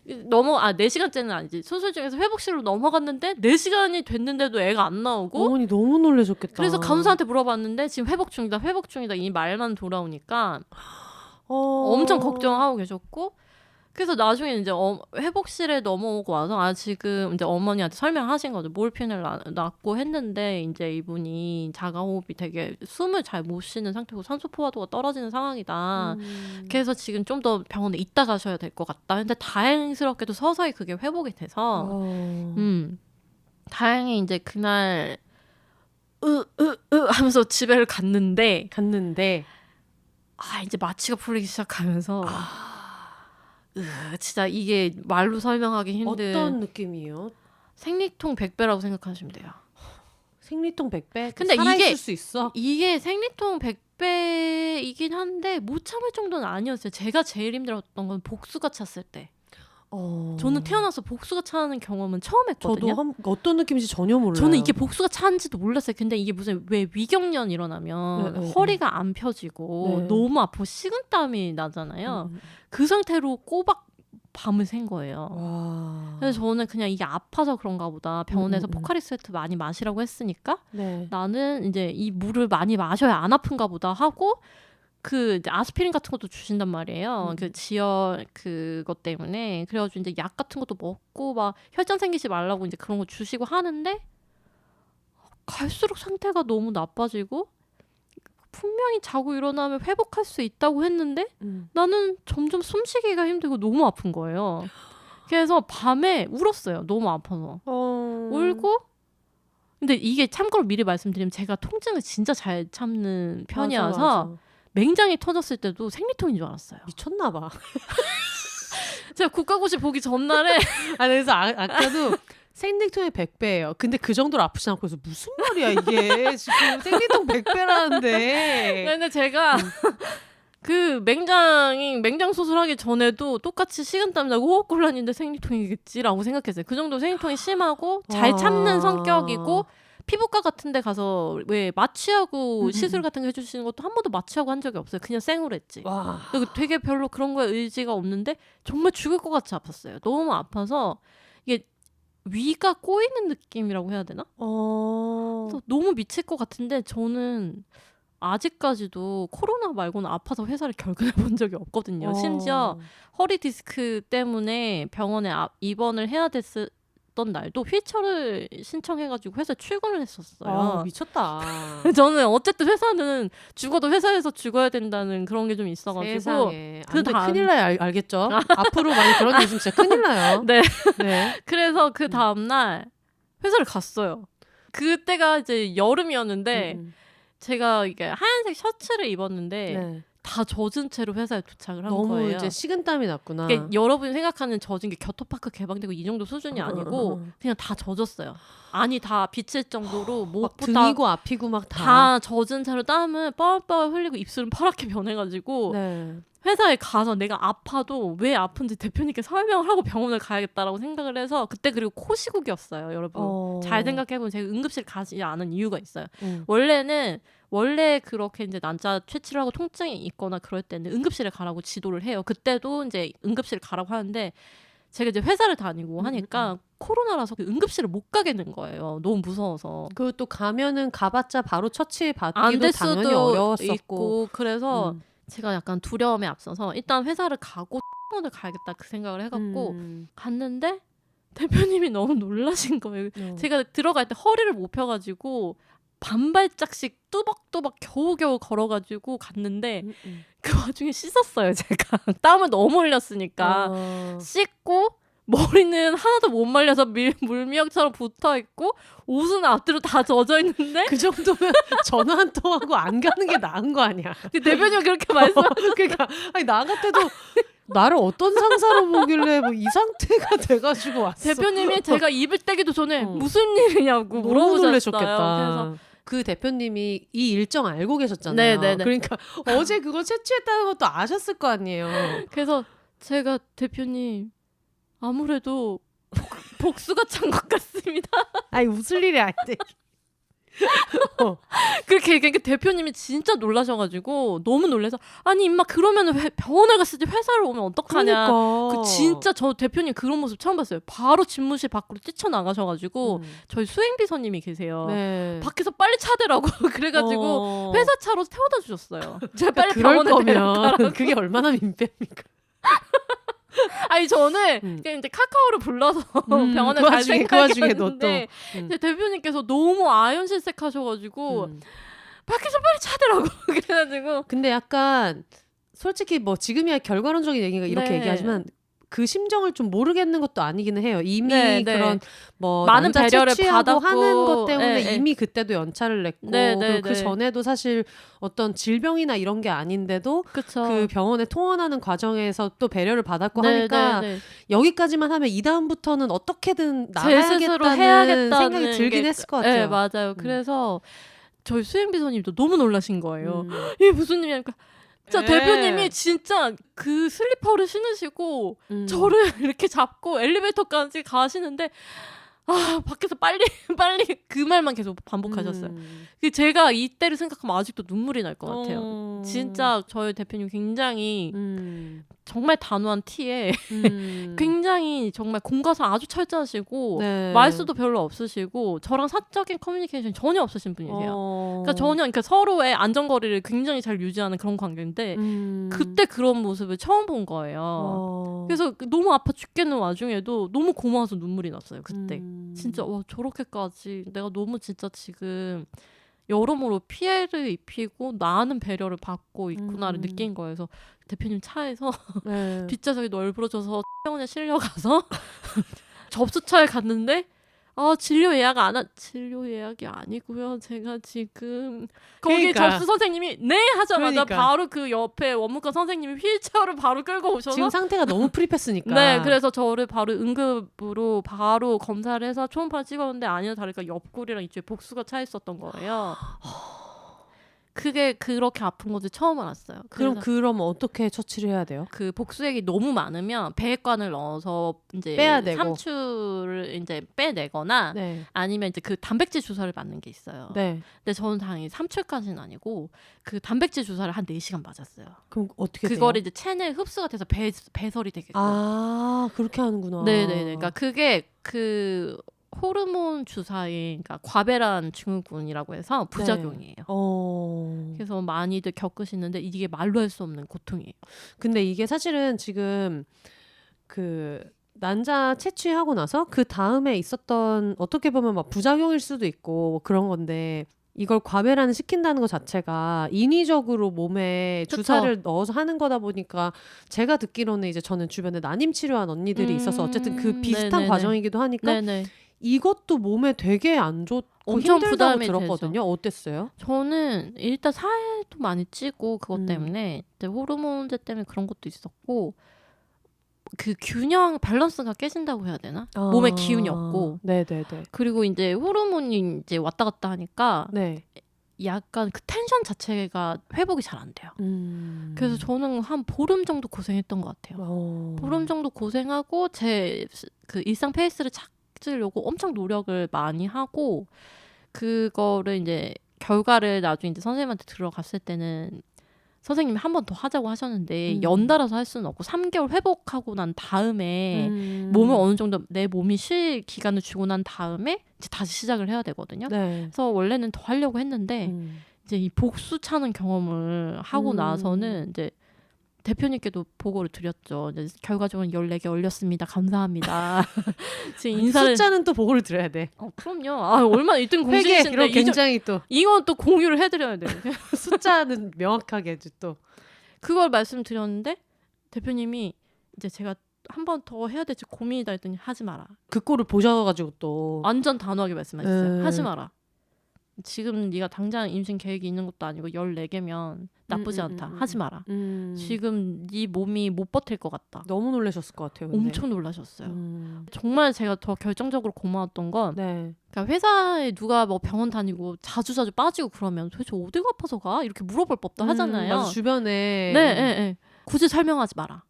4시간째는 아니지. 수술 중에서 회복실로 넘어갔는데 4시간이 됐는데도 애가 안 나오고 어머니 너무 놀라셨겠다. 그래서 간호사한테 물어봤는데 지금 회복 중이다 이 말만 돌아오니까 엄청 걱정하고 계셨고 그래서 나중에 이제 회복실에 넘어오고 와서 지금 이제 어머니한테 설명하신 거죠. 몰핀을 놨고 했는데 이제 이분이 자가호흡이 되게 숨을 잘 못 쉬는 상태고 산소 포화도가 떨어지는 상황이다. 그래서 지금 좀 더 병원에 있다 가셔야 될 것 같다. 근데 다행스럽게도 서서히 그게 회복이 돼서 다행히 이제 그날 하면서 집에 갔는데 이제 마취가 풀리기 시작하면서 진짜 이게 말로 설명하기 힘든 어떤 느낌이에요? 생리통 100배라고 생각하시면 돼요. 생리통 100배? 근데 살아있을 이게 수 있어? 이게 생리통 100배이긴 한데 못 참을 정도는 아니었어요. 제가 제일 힘들었던 건 복수가 찼을 때. 저는 태어나서 복수가 차는 경험은 처음 했거든요. 저도 어떤 느낌인지 전혀 몰라요. 저는 이게 복수가 차는지도 몰랐어요. 근데 이게 무슨 왜 위경련 일어나면 허리가 안 펴지고 너무 아프고 식은땀이 나잖아요. 그 상태로 꼬박 밤을 샌 거예요. 와. 그래서 저는 그냥 이게 아파서 그런가 보다. 병원에서 포카리 스웨트 많이 마시라고 했으니까 나는 이제 이 물을 많이 마셔야 안 아픈가 보다 하고 그 이제 아스피린 같은 것도 주신단 말이에요. 그 지혈 그것 때문에. 그래가지고 이제 약 같은 것도 먹고 막 혈전 생기지 말라고 이제 그런 거 주시고 하는데 갈수록 상태가 너무 나빠지고 분명히 자고 일어나면 회복할 수 있다고 했는데 나는 점점 숨쉬기가 힘들고 너무 아픈 거예요. 그래서 밤에 울었어요. 너무 아파서. 울고 근데 이게 참고로 미리 말씀드리면 제가 통증을 진짜 잘 참는 편이어서 맞아. 맹장이 터졌을 때도 생리통인 줄 알았어요. 미쳤나 봐. 제가 국가고시 보기 전날에 그래서 아까도 생리통이 100배예요. 근데 그 정도로 아프지 않고 그래서 무슨 말이야 이게 지금 생리통 100배라는데. 근데 제가 그 맹장 수술하기 전에도 똑같이 식은땀 나고 호흡곤란인데 생리통이겠지라고 생각했어요. 그 정도 생리통이 심하고 잘 참는 성격이고 피부과 같은 데 가서 왜 마취하고 시술 같은 거 해주시는 것도 한 번도 마취하고 한 적이 없어요. 그냥 생으로 했지. 그리고 되게 별로 그런 거에 의지가 없는데 정말 죽을 것 같이 아팠어요. 너무 아파서 이게 위가 꼬이는 느낌이라고 해야 되나? 그래서 너무 미칠 것 같은데 저는 아직까지도 코로나 말고는 아파서 회사를 결근해 본 적이 없거든요. 심지어 허리 디스크 때문에 병원에 입원을 해야 됐던 날도 휠체어를 신청해가지고 회사에 출근을 했었어요. 미쳤다. 저는 어쨌든 회사는 죽어도 회사에서 죽어야 된다는 그런 게 좀 있어가지고 세상에. 근데 큰일 나요. 알겠죠? 앞으로 많이 그런 일 있으면 진짜 큰일 나요. 네. 그래서 그 다음날 회사를 갔어요. 그때가 이제 여름이었는데 제가 이게 하얀색 셔츠를 입었는데 다 젖은 채로 회사에 도착을 한 너무 거예요. 이제 식은땀이 났구나. 그러니까 여러분이 생각하는 젖은 게 겨터파크 개방되고 이 정도 수준이 아니고 그냥 다 젖었어요. 아니 다 비칠 정도로 목부터 등이고 앞이고 막 다 젖은 채로 땀을 뻘뻘 흘리고 입술은 파랗게 변해가지고 회사에 가서 내가 아파도 왜 아픈지 대표님께 설명을 하고 병원을 가야겠다라고 생각을 해서 그때 그리고 코시국이었어요. 여러분 잘 생각해보면 제가 응급실 가지 않은 이유가 있어요. 원래 그렇게 이제 난자 채취를 하고 통증이 있거나 그럴 때는 응급실에 가라고 지도를 해요. 그때도 이제 응급실 가라고 하는데 제가 이제 회사를 다니고 하니까 코로나라서 그 응급실을 못 가겠는 거예요. 너무 무서워서. 그것도 가면은 가봤자 바로 처치 안 받기도 될 당연히 수도 어려웠었고. 있고 그래서 제가 약간 두려움에 앞서서 일단 회사를 가고 병원을 가야겠다 그 생각을 해갖고 갔는데 대표님이 너무 놀라신 거예요. 제가 들어갈 때 허리를 못 펴가지고 반발짝씩 뚜벅뚜벅 겨우겨우 걸어가지고 갔는데 그 와중에 씻었어요. 제가 땀을 너무 흘렸으니까 씻고 머리는 하나도 못 말려서 물미역처럼 붙어있고 옷은 앞뒤로 다 젖어 있는데 그 정도면 전화 한 통하고 안 가는 게 나은 거 아니야. 대표님 그렇게 말씀 그러니까 아니 나 같아도 나를 어떤 상사로 보길래 뭐 이 상태가 돼가지고 왔어. 대표님이 제가 입을 떼기도 전에 무슨 일이냐고 너무 물어보셨어요. 놀라셨겠다. 그래서 그 대표님이 이 일정 알고 계셨잖아요. 네네네. 그러니까 어제 그거 채취했다는 것도 아셨을 거 아니에요. 그래서 제가 대표님 아무래도 복수가 찬 것 같습니다. 아니 웃을 일이 아닌데. 그렇게 얘기하니까 대표님이 진짜 놀라셔가지고 너무 놀라서 아니 임마 그러면 왜 병원을 갔을 때 회사를 오면 어떡하냐. 그러니까. 그 진짜 저 대표님 그런 모습 처음 봤어요. 바로 집무실 밖으로 뛰쳐나가셔가지고 저희 수행비서님이 계세요. 밖에서 빨리 차대라고 그래가지고 회사 차로 태워다 주셨어요. 제가 빨리 그럴 병원에 거면 그게 얼마나 민폐입니까? 아니 저는 그냥 이제 카카오를 불러서 병원에 갈 생각이었는데 제 대표님께서 너무 아연실색하셔가지고 밖에서 빨리 차더라고. 그래가지고 근데 약간 솔직히 뭐 지금이야 결과론적인 얘기가 이렇게 얘기하지만 그 심정을 좀 모르겠는 것도 아니기는 해요. 이미 그런 뭐 많은 남자 배려를 채취하고 받았고 하는 것 때문에 이미 그때도 연차를 냈고 그리고 그 전에도 사실 어떤 질병이나 이런 게 아닌데도 그 병원에 통원하는 과정에서 또 배려를 받았고 하니까 여기까지만 하면 이 다음부터는 어떻게든 나가야겠다는 생각이 들긴 했을 것 같아요. 네, 맞아요. 그래서 저희 수행비서님도 너무 놀라신 거예요. 음. 이게 무슨 일이니까 진짜 에. 대표님이 진짜 그 슬리퍼를 신으시고 저를 이렇게 잡고 엘리베이터까지 가시는데 밖에서 빨리 그 말만 계속 반복하셨어요. 제가 이때를 생각하면 아직도 눈물이 날 것 같아요. 진짜 저희 대표님 굉장히 정말 단호한 티에 굉장히 정말 공과사 아주 철저하시고 네. 말수도 별로 없으시고 저랑 사적인 커뮤니케이션이 전혀 없으신 분이세요. 그러니까 서로의 안전거리를 굉장히 잘 유지하는 그런 관계인데 그때 그런 모습을 처음 본 거예요. 그래서 너무 아파 죽겠는 와중에도 너무 고마워서 눈물이 났어요. 그때 진짜 와 저렇게까지 내가 너무 진짜 지금 여러모로 피해를 입히고 나는 배려를 받고 있구나를 느낀 거예요. 그래서 대표님 차에서 네. 뒷좌석이 널브러져서 병원에 실려가서 접수처에 갔는데 진료 예약이 아니고요. 제가 지금 거기 그러니까. 접수 선생님이 네 하자마자 그러니까. 바로 그 옆에 원무과 선생님이 휠체어를 바로 끌고 오셔서 지금 상태가 너무 프리패스니까. 네, 그래서 저를 바로 응급으로 바로 검사를 해서 초음파를 찍었는데 아니나 다를까 옆구리랑 이쪽에 복수가 차 있었던 거예요. 그게 그렇게 아픈 건지 처음 알았어요. 그럼 어떻게 처치를 해야 돼요? 그 복수액이 너무 많으면 배액관을 넣어서 이제 빼야 되고. 삼출을 이제 빼내거나 네. 아니면 이제 그 단백질 주사를 맞는 게 있어요. 네. 근데 저는 당연히 삼출까지는 아니고 그 단백질 주사를 한 4시간 맞았어요. 그럼 어떻게 돼요? 그거를 이제 체내에 흡수가 돼서 배설이 되게끔. 그렇게 하는구나. 네네네. 그러니까 그게 그 호르몬 주사의 그러니까 과배란 증후군이라고 해서 부작용이에요. 그래서 많이들 겪으시는데 이게 말로 할 수 없는 고통이에요. 근데 이게 사실은 지금 그 난자 채취하고 나서 그 다음에 있었던 어떻게 보면 막 부작용일 수도 있고 뭐 그런 건데 이걸 과배란을 시킨다는 것 자체가 인위적으로 몸에 그쵸. 주사를 넣어서 하는 거다 보니까 제가 듣기로는 이제 저는 주변에 난임 치료한 언니들이 있어서 어쨌든 그 비슷한 네네네. 과정이기도 하니까 네네. 이것도 몸에 되게 안 좋고 엄청 힘들다고 부담이 들었거든요. 어땠어요? 저는 일단 살도 많이 찌고 그것 음. 때문에 이제 호르몬제 때문에 그런 것도 있었고 그 균형 밸런스가 깨진다고 해야 되나? 몸에 기운이 없고 네네네. 그리고 이제 호르몬이 이제 왔다 갔다 하니까 네. 약간 그 텐션 자체가 회복이 잘 안 돼요. 그래서 저는 한 보름 정도 고생했던 것 같아요. 보름 정도 고생하고 제 그 일상 페이스를 찾으려고 엄청 노력을 많이 하고 그거를 이제 결과를 나중에 이제 선생님한테 들어갔을 때는 선생님이 한 번 더 하자고 하셨는데 연달아서 할 수는 없고 3개월 회복하고 난 다음에 몸을 어느 정도 내 몸이 쉴 기간을 주고 난 다음에 이제 다시 시작을 해야 되거든요. 네. 그래서 원래는 더 하려고 했는데 이제 이 복수 차는 경험을 하고 나서는 이제 대표님께도 보고를 드렸죠. 이제 결과적으로 14개 올렸습니다. 감사합니다. 지금 인사를 숫자는 또 보고를 드려야 돼. 그럼요. 얼마나 1등 회계 공신이신데 이런 굉장히 또 이건 또 공유를 해드려야 돼요. 숫자는 명확하게 해줘 또. 그걸 말씀드렸는데 대표님이 이제 제가 한 번 더 해야 될지 고민이다 했더니 하지 마라. 그 꼴을 보셔가지고 또. 완전 단호하게 말씀하셨어요. 하지 마라. 지금 네가 당장 임신 계획이 있는 것도 아니고 14개면 나쁘지 않다. 하지 마라. 지금 네 몸이 못 버틸 것 같다. 너무 놀라셨을 것 같아요. 근데. 엄청 놀라셨어요. 정말 제가 더 결정적으로 고마웠던 건 네. 그러니까 회사에 누가 뭐 병원 다니고 자주 빠지고 그러면 도대체 어디가 아파서 가? 이렇게 물어볼 법도 하잖아요. 맞아, 주변에. 네. 굳이 설명하지 마라.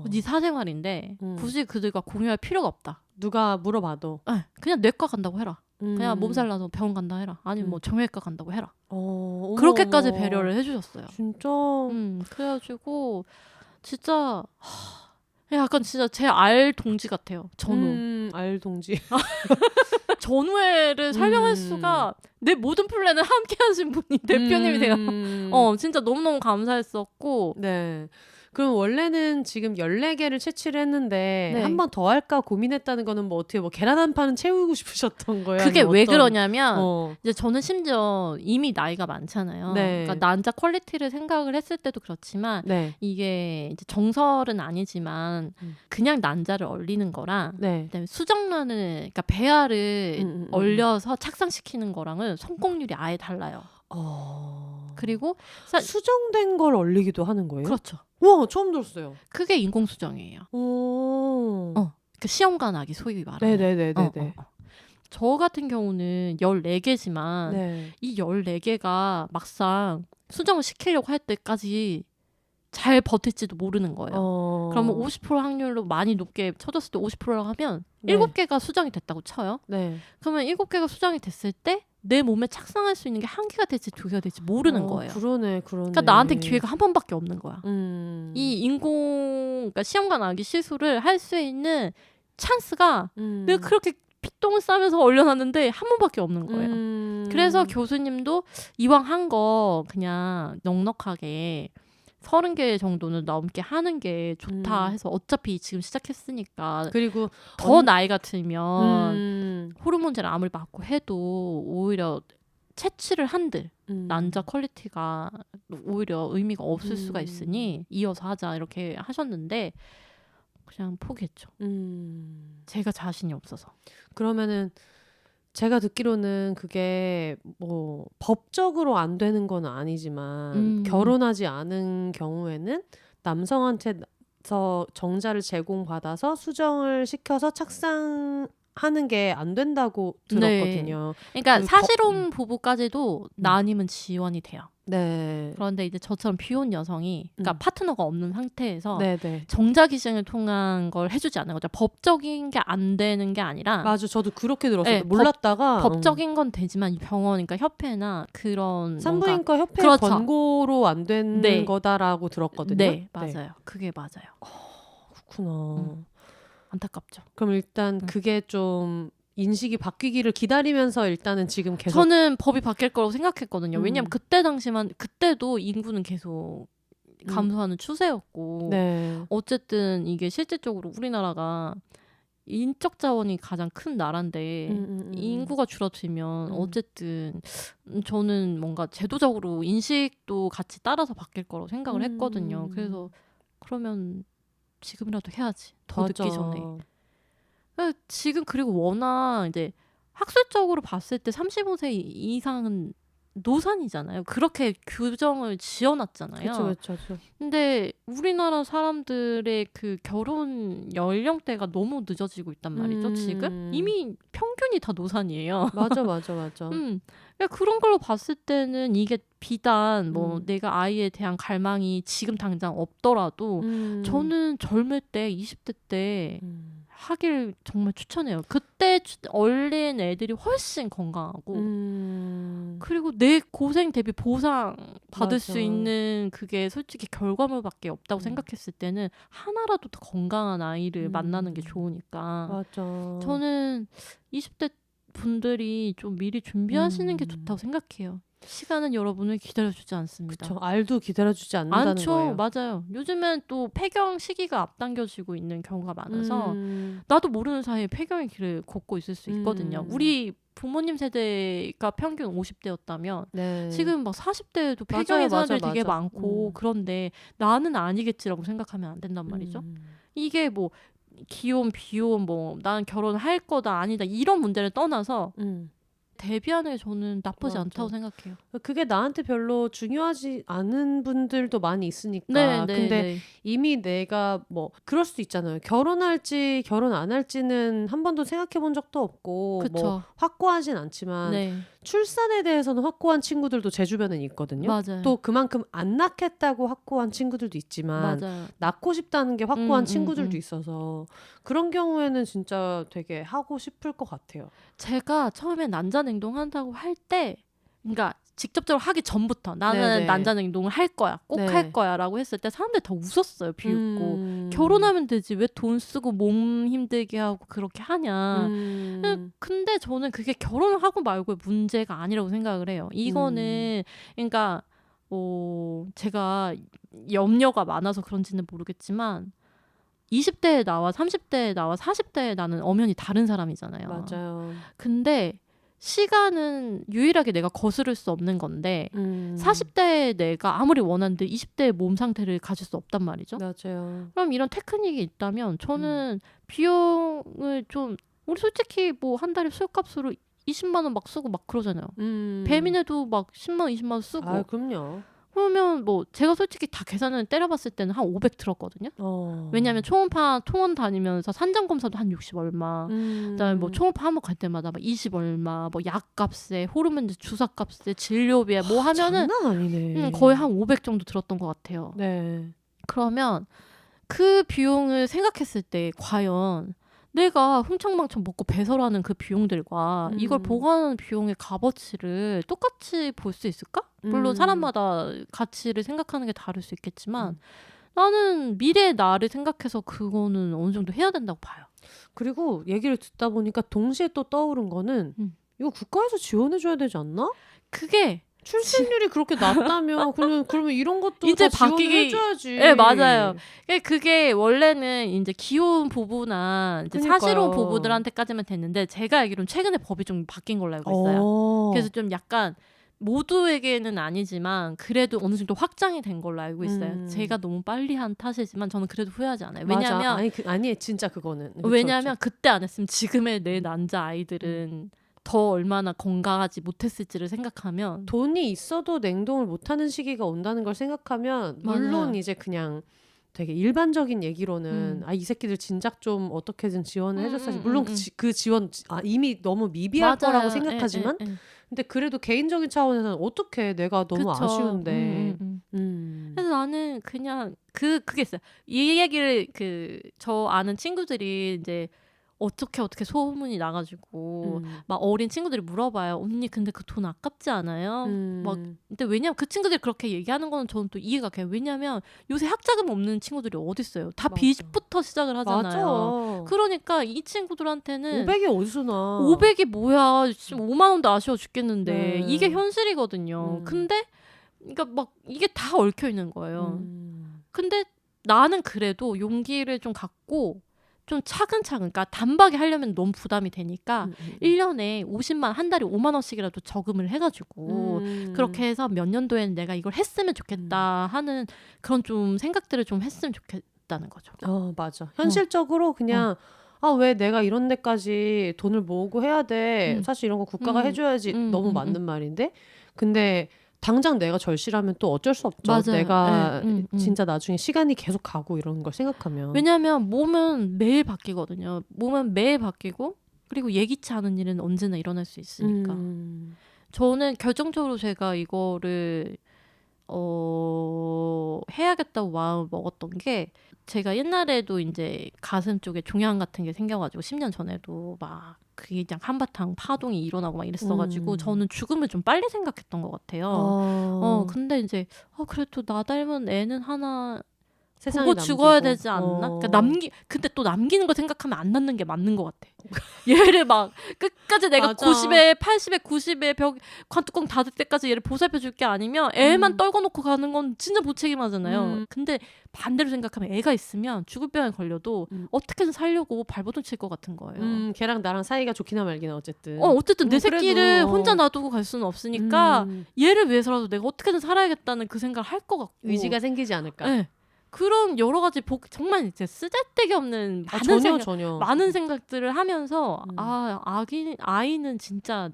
네 사생활인데 굳이 그들과 공유할 필요가 없다. 누가 물어봐도. 네, 그냥 내과 간다고 해라. 그냥 몸살 나서 병원 간다 해라. 아니면 뭐 정형외과 간다고 해라. 그렇게까지 배려를 해주셨어요. 진짜. 그래가지고 진짜 약간 진짜 제 알 동지 같아요. 전우. 알 동지. 전우회를 설명할 수가 내 모든 플랜을 함께 하신 분이 대표님이 돼요. 진짜 너무너무 감사했었고. 네. 그럼 원래는 지금 14개를 채취를 했는데 네. 한 번 더 할까 고민했다는 거는 뭐 어떻게 뭐 계란 한 판은 채우고 싶으셨던 거예요? 그게 아니면 왜 어떤... 그러냐면 이제 저는 심지어 이미 나이가 많잖아요. 네. 그러니까 난자 퀄리티를 생각을 했을 때도 그렇지만 네. 이게 이제 정설은 아니지만 그냥 난자를 얼리는 거랑 네. 그다음에 수정란을 그러니까 배아를 얼려서 착상시키는 거랑은 성공률이 아예 달라요. 그리고 수정된 걸 얼리기도 하는 거예요? 그렇죠. 와, 처음 들었어요. 그게 인공수정이에요. 그 시험관하기 소위 말하는. 네네네네. 저 같은 경우는 14개지만 네. 이 14개가 막상 수정을 시키려고 할 때까지 잘 버틸지도 모르는 거예요. 그러면 50% 확률로 많이 높게 쳐졌을 때 50%라고 하면 네. 7개가 수정이 됐다고 쳐요. 네. 그러면 7개가 수정이 됐을 때 내 몸에 착상할 수 있는 게 1개가 될지 2개가 될지 모르는 거예요. 그러네. 그러니까 나한테 기회가 한 번밖에 없는 거야. 음. 이 그러니까 시험관 아기 시술을 할 수 있는 찬스가 왜 그렇게 피똥을 싸면서 얼려놨는데 한 번밖에 없는 거예요. 그래서 교수님도 이왕 한 거 그냥 넉넉하게 30개 정도는 넘게 하는 게 좋다 해서 어차피 지금 시작했으니까 그리고 더 나이가 들면 호르몬제를 아무리 맞고 해도 오히려 채취를 한들 난자 퀄리티가 오히려 의미가 없을 수가 있으니 이어서 하자 이렇게 하셨는데 그냥 포기했죠. 제가 자신이 없어서. 그러면은 제가 듣기로는 그게 뭐 법적으로 안 되는 건 아니지만 결혼하지 않은 경우에는 남성한테서 정자를 제공받아서 수정을 시켜서 착상하는 게 안 된다고 들었거든요. 그러니까 사실혼 부부까지도 나 아니면 지원이 돼요. 네. 그런데 이제 저처럼 비혼 여성이 그러니까 파트너가 없는 상태에서 네네. 정자 기증을 통한 걸 해주지 않는 거죠. 법적인 게 안 되는 게 아니라 맞아. 저도 그렇게 들었어요. 네, 몰랐다가 법적인 건 되지만 병원 그러니까 협회나 그런 산부인과 협회 그렇죠. 권고로 안 되는 네. 거다라고 들었거든요. 네, 맞아요. 그게 맞아요. 그렇구나. 안타깝죠. 그럼 일단 그게 좀 인식이 바뀌기를 기다리면서 일단은 지금 계속 저는 법이 바뀔 거라고 생각했거든요. 왜냐면 그때도 인구는 계속 감소하는 추세였고 네. 어쨌든 이게 실질적으로 우리나라가 인적 자원이 가장 큰 나라인데 인구가 줄어들면 어쨌든 저는 뭔가 제도적으로 인식도 같이 따라서 바뀔 거라고 생각을 했거든요. 그래서 그러면 지금이라도 해야지. 더 맞아. 늦기 전에. 지금 그리고 워낙 이제 학술적으로 봤을 때 35세 이상은 노산이잖아요. 그렇게 규정을 지어놨잖아요. 그렇죠. 근데 우리나라 사람들의 그 결혼 연령대가 너무 늦어지고 있단 말이죠. 지금 이미 평균이 다 노산이에요. 맞아. 그러니까 그런 걸로 봤을 때는 이게 비단 뭐 내가 아이에 대한 갈망이 지금 당장 없더라도 저는 젊을 때 20대 때 하길 정말 추천해요. 그때 얼린 애들이 훨씬 건강하고 그리고 내 고생 대비 보상 받을 맞아. 수 있는 그게 솔직히 결과물밖에 없다고 생각했을 때는 하나라도 더 건강한 아이를 만나는 게 좋으니까 맞아. 저는 20대 분들이 좀 미리 준비하시는 게 좋다고 생각해요. 시간은 여러분을 기다려주지 않습니다. 그렇죠. 알도 기다려주지 않는다는 거예요. 맞아요. 요즘엔 또 폐경 시기가 앞당겨지고 있는 경우가 많아서 나도 모르는 사이에 폐경의 길을 걷고 있을 수 있거든요. 우리 부모님 세대가 평균 50대였다면 네. 지금 막 40대에도 폐경의 사람들이 되게 맞아. 많고 그런데 나는 아니겠지라고 생각하면 안 된단 말이죠. 이게 뭐 기혼, 비혼, 뭐 나는 결혼할 거다 아니다 이런 문제를 떠나서 대비하는 게 저는 나쁘지 맞아. 않다고 생각해요. 그게 나한테 별로 중요하지 않은 분들도 많이 있으니까. 근데 네. 이미 내가 뭐 그럴 수도 있잖아요. 결혼할지 결혼 안 할지는 한 번도 생각해 본 적도 없고 그쵸. 뭐 확고하진 않지만 네. 출산에 대해서는 확고한 친구들도 제 주변엔 있거든요. 맞아요. 또 그만큼 안 낳겠다고 확고한 친구들도 있지만 맞아요. 낳고 싶다는 게 확고한 음, 친구들도 있어서 그런 경우에는 진짜 되게 하고 싶을 것 같아요. 제가 처음에 난자냉동 한다고 할 때 그러니까 직접적으로 하기 전부터 나는 네네. 난자냉동을 할 거야. 꼭 네. 할 거야 라고 했을 때 사람들이 다 웃었어요. 비웃고. 결혼하면 되지. 왜 돈 쓰고 몸 힘들게 하고 그렇게 하냐. 근데 저는 그게 결혼을 하고 말고의 문제가 아니라고 생각을 해요. 이거는 그러니까 제가 염려가 많아서 그런지는 모르겠지만 20대에 나와 30대에 나와 40대에 나는 엄연히 다른 사람이잖아요. 맞아요. 근데 시간은 유일하게 내가 거스를 수 없는 건데 40대에 내가 아무리 원하는데 20대의 몸 상태를 가질 수 없단 말이죠. 맞아요. 그럼 이런 테크닉이 있다면 저는 비용을 좀 우리 솔직히 뭐 한 달에 술값으로 20만 원 막 쓰고 막 그러잖아요. 배민에도 막 10만 원 20만 원 쓰고 아, 그럼요. 그러면 뭐 제가 솔직히 다 계산을 때려봤을 때는 한 500 들었거든요. 왜냐하면 초음파 통원 다니면서 산정 검사도 한 60 얼마, 그다음에 뭐 초음파 한 번 갈 때마다 막 20 얼마, 뭐 약값에 호르몬 주사값에 진료비에 뭐 하면은 장난 아니네. 거의 한 500 정도 들었던 것 같아요. 네. 그러면 그 비용을 생각했을 때 과연 내가 흥청망청 먹고 배설하는 그 비용들과 이걸 보관하는 비용의 값어치를 똑같이 볼 수 있을까? 물론 사람마다 가치를 생각하는 게 다를 수 있겠지만 나는 미래의 나를 생각해서 그거는 어느 정도 해야 된다고 봐요. 그리고 얘기를 듣다 보니까 동시에 또 떠오른 거는 이거 국가에서 지원해줘야 되지 않나? 그게 출생률이 그렇게 낮다면 그러면 이런 것도 이제 다 지원을 바뀌기- 해줘야지. 네, 맞아요. 그게 원래는 이제 기혼 부부나 이제 그러니까요. 사실혼 부부들한테까지만 됐는데 제가 알기로는 최근에 법이 좀 바뀐 걸로 알고 있어요. 그래서 좀 약간 모두에게는 아니지만 그래도 어느 정도 확장이 된 걸로 알고 있어요. 제가 너무 빨리 한 탓이지만 저는 그래도 후회하지 않아요. 왜냐하면 아니 진짜 그거는 왜냐하면 그때 안 했으면 지금의 내 남자 아이들은 더 얼마나 건강하지 못했을지를 생각하면 돈이 있어도 냉동을 못하는 시기가 온다는 걸 생각하면 물론 맞아요. 이제 그냥 되게 일반적인 얘기로는 이 새끼들 진작 좀 어떻게든 지원을 해줬어야지. 물론 그 지원 이미 너무 미비할 맞아요. 거라고 생각하지만 근데 그래도 개인적인 차원에서는 어떻게 내가 너무 그쵸. 아쉬운데. 그래서 나는 그냥 그게 있어요. 이 얘기를 저 아는 친구들이 이제 어떻게 소문이 나가지고 막 어린 친구들이 물어봐요. 언니 근데 그 돈 아깝지 않아요? 막 근데 왜냐면 그 친구들이 그렇게 얘기하는 거는 저는 또 이해가 가요. 왜냐면 요새 학자금 없는 친구들이 어디 있어요? 다 맞아. 빚부터 시작을 하잖아요. 맞아. 그러니까 이 친구들한테는 500이 어디서 나? 500이 뭐야? 지금 5만 원도 아쉬워 죽겠는데 네. 이게 현실이거든요. 근데 그러니까 막 이게 다 얽혀 있는 거예요. 근데 나는 그래도 용기를 좀 갖고 좀 차근차근, 그러니까 단박에 하려면 너무 부담이 되니까 1년에 50만, 한 달에 5만 원씩이라도 저금을 해가지고 그렇게 해서 몇 년도에는 내가 이걸 했으면 좋겠다 하는 그런 좀 생각들을 좀 했으면 좋겠다는 거죠. 맞아. 현실적으로 그냥 왜 내가 이런 데까지 돈을 모으고 해야 돼. 사실 이런 거 국가가 해줘야지. 너무 맞는 말인데. 근데 당장 내가 절실하면 또 어쩔 수 없죠. 맞아요. 내가 진짜 나중에 시간이 계속 가고 이런 걸 생각하면. 왜냐하면 몸은 매일 바뀌거든요. 몸은 매일 바뀌고 그리고 예기치 않은 일은 언제나 일어날 수 있으니까. 저는 결정적으로 제가 이거를 해야겠다고 마음을 먹었던 게 제가 옛날에도 이제 가슴 쪽에 종양 같은 게 생겨가지고 10년 전에도 막 그게 그냥 한바탕 파동이 일어나고 막 이랬어가지고 저는 죽음을 좀 빨리 생각했던 것 같아요. 근데 이제 그래도 나 닮은 애는 하나 세상에 보고 죽어야 남기고. 되지 않나? 그러니까 근데 또 남기는 거 생각하면 안 낳는 게 맞는 것 같아. 얘를 막 끝까지 내가 맞아. 90에 80에 90에 벽 관뚜껑 닫을 때까지 얘를 보살펴 줄 게 아니면 애만 떨궈놓고 가는 건 진짜 무책임하잖아요. 근데 반대로 생각하면 애가 있으면 죽을 병에 걸려도 어떻게든 살려고 발버둥 칠 것 같은 거예요. 걔랑 나랑 사이가 좋기나 말기나 어쨌든. 어쨌든 내 그래도. 새끼를 혼자 놔두고 갈 수는 없으니까 얘를 위해서라도 내가 어떻게든 살아야겠다는 그 생각을 할 것 같고 의지가 생기지 않을까. 네. 그런 여러 가지 정말 이제 쓰잘데기 없는 전혀. 많은 생각들을 하면서 아이는 진짜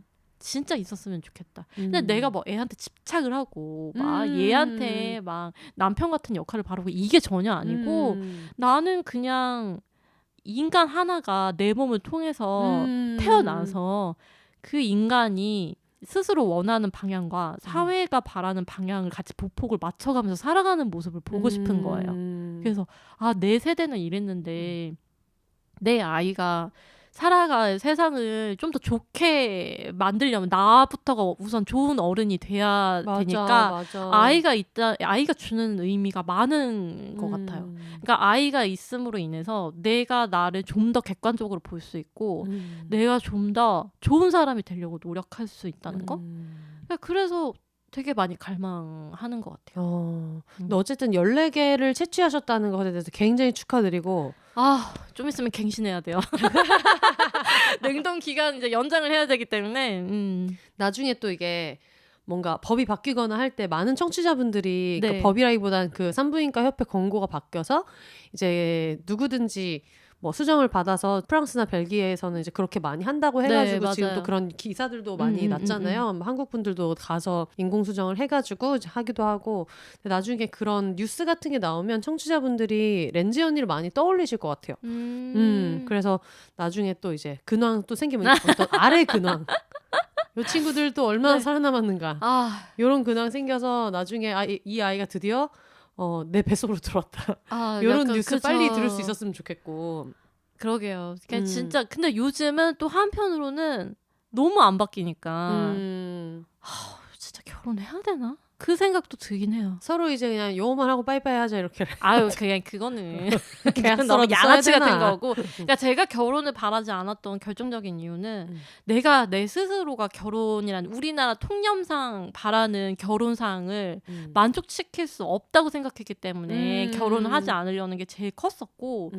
있었으면 좋겠다. 근데 내가 뭐 애한테 집착을 하고 막 얘한테 막 남편 같은 역할을 바라고 이게 전혀 아니고 나는 그냥 인간 하나가 내 몸을 통해서 태어나서 그 인간이 스스로 원하는 방향과 사회가 바라는 방향을 같이 보폭을 맞춰가면서 살아가는 모습을 보고 싶은 거예요. 그래서 내 세대는 이랬는데 내 아이가 살아갈 세상을 좀 더 좋게 만들려면 나부터가 우선 좋은 어른이 돼야 되니까 맞아. 아이가 주는 의미가 많은 것 같아요. 그러니까 아이가 있음으로 인해서 내가 나를 좀 더 객관적으로 볼 수 있고 내가 좀 더 좋은 사람이 되려고 노력할 수 있다는 거. 그래서 되게 많이 갈망하는 것 같아요. 근데 어쨌든 14개를 채취하셨다는 것에 대해서 굉장히 축하드리고 좀 있으면 갱신해야 돼요. 냉동 기간 이제 연장을 해야 되기 때문에 나중에 또 이게 뭔가 법이 바뀌거나 할 때 많은 청취자분들이 네. 그러니까 법이라기보단 그 산부인과 협회 권고가 바뀌어서 이제 누구든지 뭐 수정을 받아서 프랑스나 벨기에에서는 이제 그렇게 많이 한다고 해가지고 네, 지금 또 맞아요. 그런 기사들도 많이 났잖아요. 뭐 한국 분들도 가서 인공 수정을 해가지고 이제 하기도 하고. 근데 나중에 그런 뉴스 같은 게 나오면 청취자분들이 렌지 언니를 많이 떠올리실 것 같아요. 그래서 나중에 또 이제 근황 또 생기면 어떤 아래 근황. 요 친구들 또 얼마나 네. 살아남았는가. 아, 요런 근황 생겨서 나중에 이 아이가 드디어 내 뱃속으로 들어왔다. 아, 요런 약간 뉴스 그쵸. 빨리 들을 수 있었으면 좋겠고. 그러게요. 그냥 진짜 근데 요즘은 또 한편으로는 너무 안 바뀌니까 진짜 결혼해야 되나? 그 생각도 들긴 해요. 서로 이제 그냥 요거만 하고 빠이빠이 하자 이렇게. 아유, 그냥 그거는 계약서라도 너무 양아치 써야 같은 되나. 거고. 그러니까 제가 결혼을 바라지 않았던 결정적인 이유는 내가 내 스스로가 결혼이란 우리나라 통념상 바라는 결혼상을 만족시킬 수 없다고 생각했기 때문에 결혼을 하지 않으려는 게 제일 컸었고.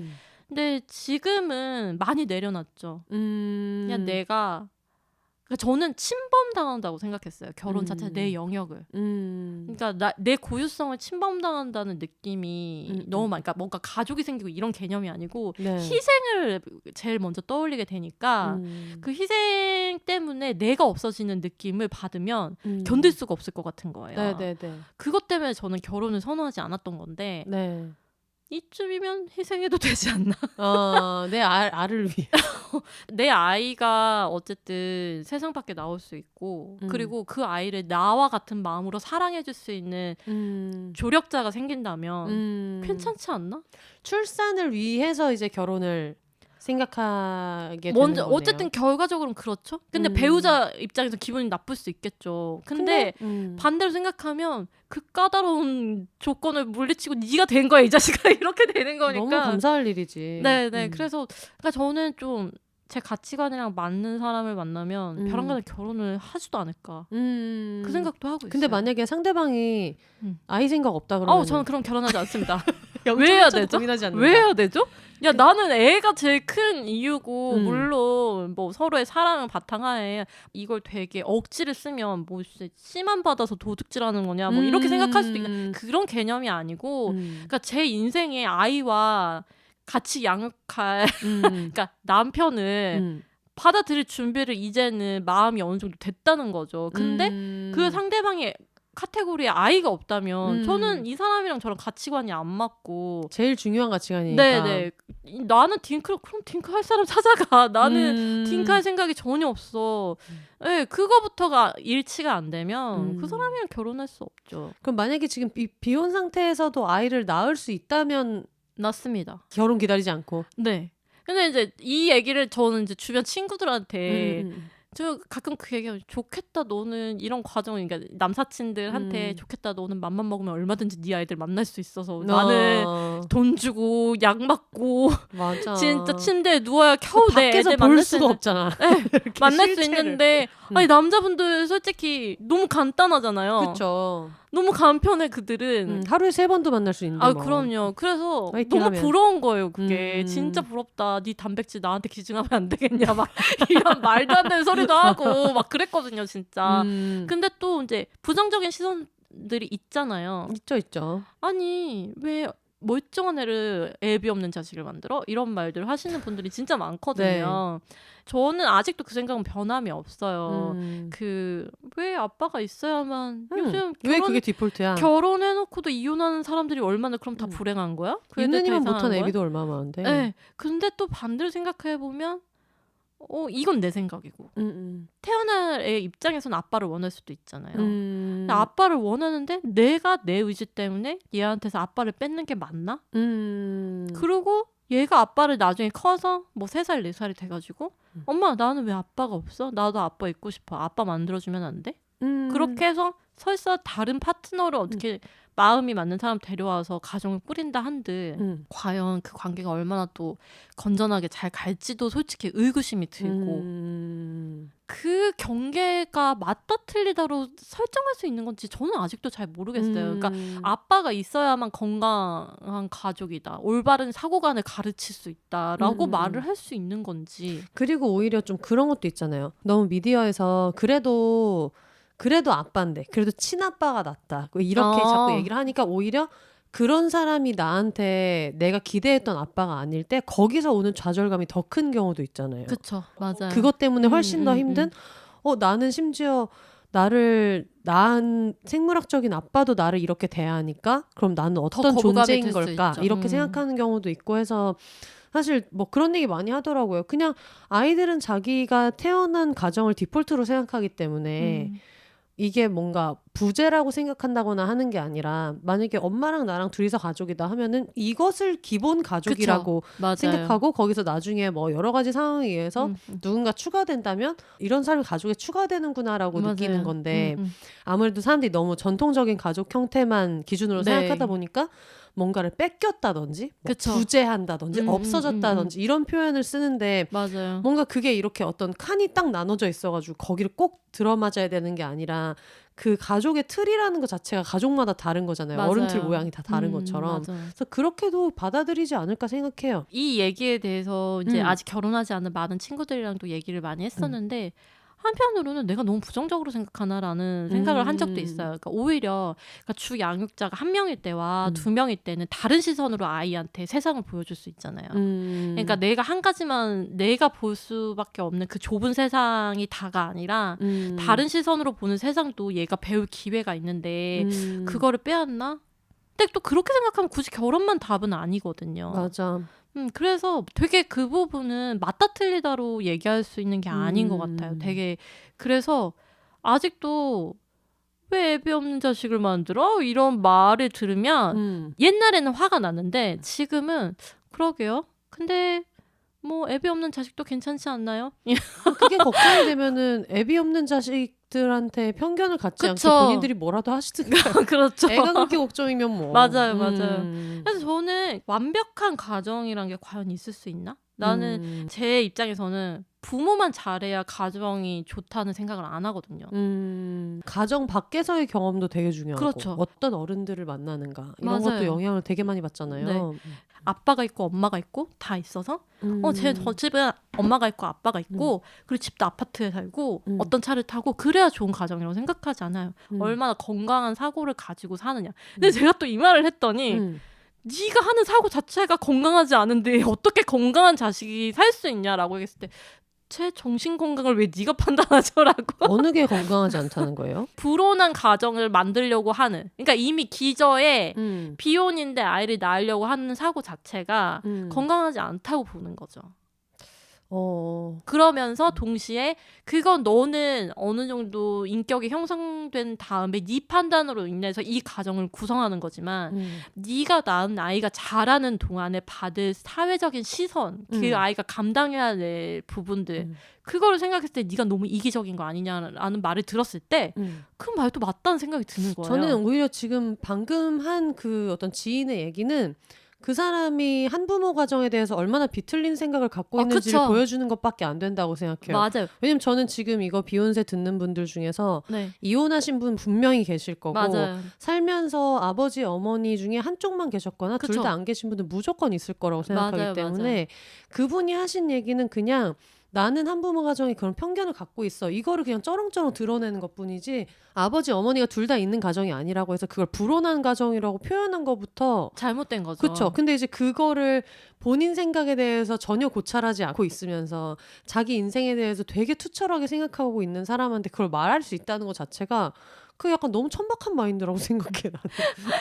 근데 지금은 많이 내려놨죠. 그냥 내가 그러니까 저는 침범당한다고 생각했어요. 결혼 자체 내 영역을. 그러니까 내 고유성을 침범당한다는 느낌이 너무 많으니까 뭔가 가족이 생기고 이런 개념이 아니고 네. 희생을 제일 먼저 떠올리게 되니까 그 희생 때문에 내가 없어지는 느낌을 받으면 견딜 수가 없을 것 같은 거예요. 네네네. 그것 때문에 저는 결혼을 선호하지 않았던 건데 네. 이쯤이면 희생해도 되지 않나? 내 알을 위해. 내 아이가 어쨌든 세상 밖에 나올 수 있고 그리고 그 아이를 나와 같은 마음으로 사랑해줄 수 있는 조력자가 생긴다면 괜찮지 않나? 출산을 위해서 이제 결혼을 생각하게 되는 먼저 거네요. 어쨌든 결과적으로는 그렇죠. 근데 배우자 입장에서 기분이 나쁠 수 있겠죠. 근데 반대로 생각하면 그 까다로운 조건을 물리치고 네가 된 거야 이 자식아 이렇게 되는 거니까 너무 감사할 일이지. 네네. 그래서 그러니까 저는 좀 제 가치관이랑 맞는 사람을 만나면 벼랑간에 결혼을 하지도 않을까 그 생각도 하고 있어요. 근데 만약에 상대방이 아이 생각 없다 그러면 저는 그럼 결혼하지 않습니다. 왜 해야 되죠? 고민하지 않는다. 왜 해야 되죠? 야 나는 애가 제일 큰 이유고 물론 뭐 서로의 사랑을 바탕하에 이걸 되게 억지를 쓰면 뭐 씨만 받아서 도둑질하는 거냐 뭐 이렇게 생각할 수도 있는 그런 개념이 아니고 그러니까 제 인생에 아이와 같이 양육할 그러니까 남편을 받아들일 준비를 이제는 마음이 어느 정도 됐다는 거죠. 근데 그 상대방의 카테고리에 아이가 없다면 저는 이 사람이랑 저랑 가치관이 안 맞고 제일 중요한 가치관이니까. 네네. 나는 그럼 딩크 할 사람 찾아가. 나는 딩크 할 생각이 전혀 없어. 네, 그거부터가 일치가 안 되면 그 사람이랑 결혼할 수 없죠. 그럼 만약에 지금 비혼 상태에서도 아이를 낳을 수 있다면 맞습니다. 결혼 기다리지 않고. 네. 근데 이제 이 얘기를 저는 이제 주변 친구들한테 저 가끔 그 얘기하면 좋겠다 너는 이런 과정을 그러니까 남사친들한테 좋겠다 너는 맘만 먹으면 얼마든지 네 아이들 만날 수 있어서 나는 돈 주고 약 맞고 맞아. 진짜 침대에 누워야 겨우 내 밖에서 애들 볼 만날 수가 없잖아. 만날 수 실체를. 있는데 아니 남자분들 솔직히 너무 간단하잖아요. 그렇죠. 너무 간편해 그들은. 하루에 3번도 만날 수 있는데. 아 뭐. 그럼요. 그래서 화이팅 너무 하면. 부러운 거예요. 그게 진짜 부럽다. 네 단백질 나한테 기증하면 안 되겠냐 막 이런 말도 안 되는 소리도 하고 막 그랬거든요, 진짜. 근데 또 이제 부정적인 시선들이 있잖아요. 있죠. 아니 왜 멀쩡한 애를 애비 없는 자식을 만들어? 이런 말들 하시는 분들이 진짜 많거든요. 저는 아직도 그 생각은 변함이 없어요. 왜 아빠가 있어야만 요즘 왜 그게 디폴트야? 결혼해놓고도 이혼하는 사람들이 얼마나 그럼 다 불행한 거야? 있는 이만 못한 애기도 얼마나 많은데. 네. 근데 또 반대로 생각해보면 이건 내 생각이고 태어날 애 입장에서는 아빠를 원할 수도 있잖아요. 근데 아빠를 원하는데 내가 내 의지 때문에 얘한테서 아빠를 뺏는 게 맞나? 그리고 얘가 아빠를 나중에 커서 뭐 3살 4살이 돼가지고 엄마 나는 왜 아빠가 없어? 나도 아빠 있고 싶어. 아빠 만들어주면 안 돼? 그렇게 해서 설사 다른 파트너를 어떻게 마음이 맞는 사람 데려와서 가정을 꾸린다 한들 과연 그 관계가 얼마나 또 건전하게 잘 갈지도 솔직히 의구심이 들고 그 경계가 맞다 틀리다로 설정할 수 있는 건지 저는 아직도 잘 모르겠어요. 그러니까 아빠가 있어야만 건강한 가족이다. 올바른 사고관을 가르칠 수 있다라고 말을 할 수 있는 건지. 그리고 오히려 좀 그런 것도 있잖아요. 너무 미디어에서 그래도 아빠인데 그래도 친아빠가 낫다 이렇게 자꾸 얘기를 하니까 오히려 그런 사람이 나한테 내가 기대했던 아빠가 아닐 때 거기서 오는 좌절감이 더 큰 경우도 있잖아요. 그쵸. 맞아요. 그것 때문에 훨씬 더 힘든 나는 심지어 나를 낳은 생물학적인 아빠도 나를 이렇게 대하니까 그럼 나는 어떤 거부감이 존재인 들 수 걸까 있죠. 이렇게 생각하는 경우도 있고 해서 사실 뭐 그런 얘기 많이 하더라고요. 그냥 아이들은 자기가 태어난 가정을 디폴트로 생각하기 때문에 이게 뭔가 부재라고 생각한다거나 하는 게 아니라 만약에 엄마랑 나랑 둘이서 가족이다 하면은 이것을 기본 가족이라고 맞아요. 생각하고 거기서 나중에 뭐 여러 가지 상황에 의해서 누군가 추가된다면 이런 사람이 가족에 추가되는구나라고 맞아요. 느끼는 건데 아무래도 사람들이 너무 전통적인 가족 형태만 기준으로 네. 생각하다 보니까 뭔가를 뺏겼다든지 뭐 그쵸. 부재한다든지 없어졌다든지 이런 표현을 쓰는데 맞아요. 뭔가 그게 이렇게 어떤 칸이 딱 나눠져 있어가지고 거기를 꼭 들어맞아야 되는 게 아니라 그 가족의 틀이라는 것 자체가 가족마다 다른 거잖아요. 맞아요. 어른틀 모양이 다 다른 것처럼. 맞아요. 그래서 그렇게도 받아들이지 않을까 생각해요. 이 얘기에 대해서 이제 음. 아직 결혼하지 않은 많은 친구들이랑도 얘기를 많이 했었는데 한편으로는 내가 너무 부정적으로 생각하나라는 생각을 한 적도 있어요. 그러니까 오히려 그러니까 주 양육자가 한 명일 때와 두 명일 때는 다른 시선으로 아이한테 세상을 보여줄 수 있잖아요. 그러니까 내가 한 가지만 내가 볼 수밖에 없는 그 좁은 세상이 다가 아니라 다른 시선으로 보는 세상도 얘가 배울 기회가 있는데 그거를 빼앗나? 근데 또 그렇게 생각하면 굳이 결혼만 답은 아니거든요. 맞아. 그래서 되게 그 부분은 맞다 틀리다로 얘기할 수 있는 게 아닌 것 같아요. 되게 그래서 아직도 왜 애비 없는 자식을 만들어? 이런 말을 들으면 옛날에는 화가 났는데 지금은 그러게요. 근데 뭐 애비 없는 자식도 괜찮지 않나요? 그게 걱정이 되면은 애비 없는 자식들한테 편견을 갖지 않게 그쵸. 본인들이 뭐라도 하시든가. 그렇죠. 애가 그렇게 걱정이면 뭐. 맞아요. 그래서 저는 완벽한 가정이란 게 과연 있을 수 있나? 나는 제 입장에서는 부모만 잘해야 가정이 좋다는 생각을 안 하거든요. 가정 밖에서의 경험도 되게 중요하고 그렇죠. 어떤 어른들을 만나는가 이런 맞아요. 것도 영향을 되게 많이 받잖아요. 아빠가 있고 엄마가 있고 다 있어서 저 집은 엄마가 있고 아빠가 있고 그리고 집도 아파트에 살고 어떤 차를 타고 그래야 좋은 가정이라고 생각하지 않아요. 얼마나 건강한 사고를 가지고 사느냐. 근데 제가 또 이 말을 했더니 네가 하는 사고 자체가 건강하지 않은데 어떻게 건강한 자식이 살 수 있냐라고 얘기했을 때 제 정신 건강을 왜 네가 판단하죠라고. 어느 게 건강하지 않다는 거예요? 불온한 가정을 만들려고 하는, 그러니까 이미 기저에 비혼인데 아이를 낳으려고 하는 사고 자체가 건강하지 않다고 보는 거죠. 그러면서 동시에 그건 너는 어느 정도 인격이 형성된 다음에 네 판단으로 인해서 이 가정을 구성하는 거지만 네가 낳은 아이가 자라는 동안에 받을 사회적인 시선, 그 아이가 감당해야 될 부분들 그거를 생각했을 때 네가 너무 이기적인 거 아니냐라는 말을 들었을 때 그 말도 맞다는 생각이 드는 거예요. 저는 오히려 지금 방금 한 그 어떤 지인의 얘기는 그 사람이 한부모 가정에 대해서 얼마나 비틀린 생각을 갖고 있는지를 그쵸. 보여주는 것밖에 안 된다고 생각해요. 맞아요. 왜냐면 저는 지금 이거 비욘세 듣는 분들 중에서 네. 이혼하신 분 분명히 계실 거고 맞아요. 살면서 아버지 어머니 중에 한쪽만 계셨거나 둘 그쵸. 다 안 계신 분들 무조건 있을 거라고 생각하기 맞아요, 때문에 맞아요. 그분이 하신 얘기는 그냥 나는 한부모 가정이 그런 편견을 갖고 있어. 이거를 그냥 쩌렁쩌렁 드러내는 것뿐이지 아버지 어머니가 둘 다 있는 가정이 아니라고 해서 그걸 불온한 가정이라고 표현한 것부터 잘못된 거죠. 그렇죠. 근데 이제 그거를 본인 생각에 대해서 전혀 고찰하지 않고 있으면서 자기 인생에 대해서 되게 투철하게 생각하고 있는 사람한테 그걸 말할 수 있다는 것 자체가 그 약간 너무 천박한 마인드라고 생각해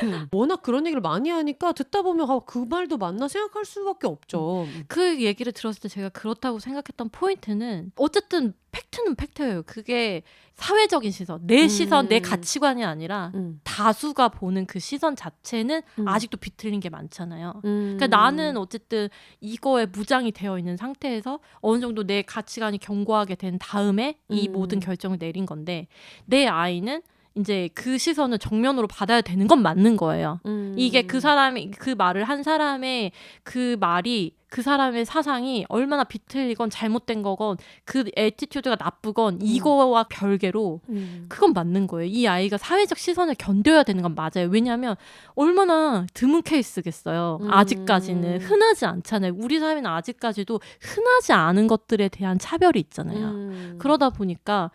나는. 워낙 그런 얘기를 많이 하니까 듣다 보면 그 말도 맞나 생각할 수밖에 없죠. 그 얘기를 들었을 때 제가 그렇다고 생각했던 포인트는 어쨌든 팩트는 팩트예요. 그게 사회적인 시선, 내 시선, 내 가치관이 아니라 다수가 보는 그 시선 자체는 아직도 비틀린 게 많잖아요. 그러니까 나는 어쨌든 이거에 무장이 되어 있는 상태에서 어느 정도 내 가치관이 견고하게 된 다음에 이 모든 결정을 내린 건데 내 아이는 이제 그 시선을 정면으로 받아야 되는 건 맞는 거예요. 이게 그 사람이 그 말을 한 사람의 그 말이 그 사람의 사상이 얼마나 비틀리건 잘못된 거건 그 애티튜드가 나쁘건 이거와 별개로 그건 맞는 거예요. 이 아이가 사회적 시선을 견뎌야 되는 건 맞아요. 왜냐하면 얼마나 드문 케이스겠어요. 아직까지는 흔하지 않잖아요. 우리 사회는 아직까지도 흔하지 않은 것들에 대한 차별이 있잖아요. 그러다 보니까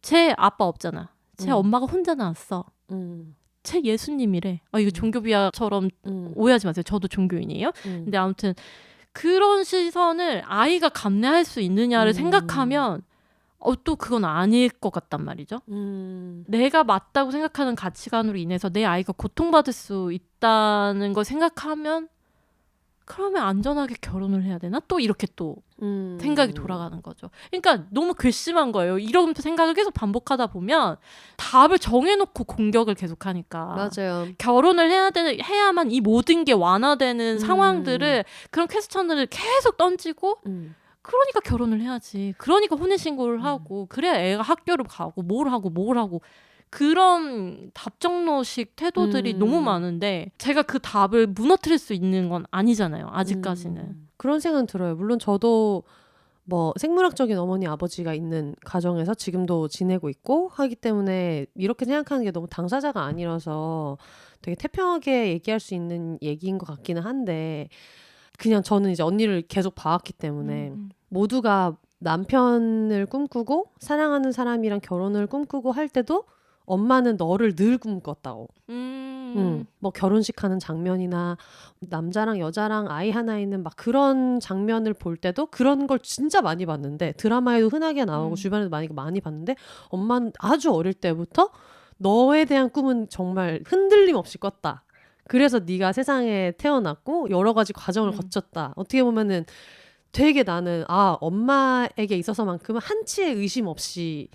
제 아빠 없잖아. 제 엄마가 혼자 낳았어. 제 예수님이래. 이거 종교 비하처럼 오해하지 마세요. 저도 종교인이에요. 근데 아무튼 그런 시선을 아이가 감내할 수 있느냐를 생각하면 또 그건 아닐 것 같단 말이죠. 내가 맞다고 생각하는 가치관으로 인해서 내 아이가 고통받을 수 있다는 걸 생각하면 그러면 안전하게 결혼을 해야 되나? 또 이렇게 또 생각이 돌아가는 거죠. 그러니까 너무 괘씸한 거예요. 이런 생각을 계속 반복하다 보면 답을 정해놓고 공격을 계속하니까. 맞아요. 결혼을 해야만 이 모든 게 완화되는 상황들을 그런 퀘스천들을 계속 던지고 그러니까 결혼을 해야지. 그러니까 혼인신고를 하고 그래야 애가 학교를 가고 뭘 하고 그런 답정너식 태도들이 너무 많은데 제가 그 답을 무너뜨릴 수 있는 건 아니잖아요. 아직까지는. 그런 생각은 들어요. 물론 저도 뭐 생물학적인 어머니 아버지가 있는 가정에서 지금도 지내고 있고 하기 때문에 이렇게 생각하는 게 너무 당사자가 아니라서 되게 태평하게 얘기할 수 있는 얘기인 것 같기는 한데 그냥 저는 이제 언니를 계속 봐왔기 때문에 모두가 남편을 꿈꾸고 사랑하는 사람이랑 결혼을 꿈꾸고 할 때도 엄마는 너를 늘 꿈꿨다고. 뭐 결혼식 하는 장면이나 남자랑 여자랑 아이 하나 있는 막 그런 장면을 볼 때도 그런 걸 진짜 많이 봤는데 드라마에도 흔하게 나오고 주변에도 많이 봤는데 엄마는 아주 어릴 때부터 너에 대한 꿈은 정말 흔들림 없이 꿨다. 그래서 네가 세상에 태어났고 여러 가지 과정을 거쳤다. 어떻게 보면은 되게 나는 엄마에게 있어서만큼은 한치의 의심 없이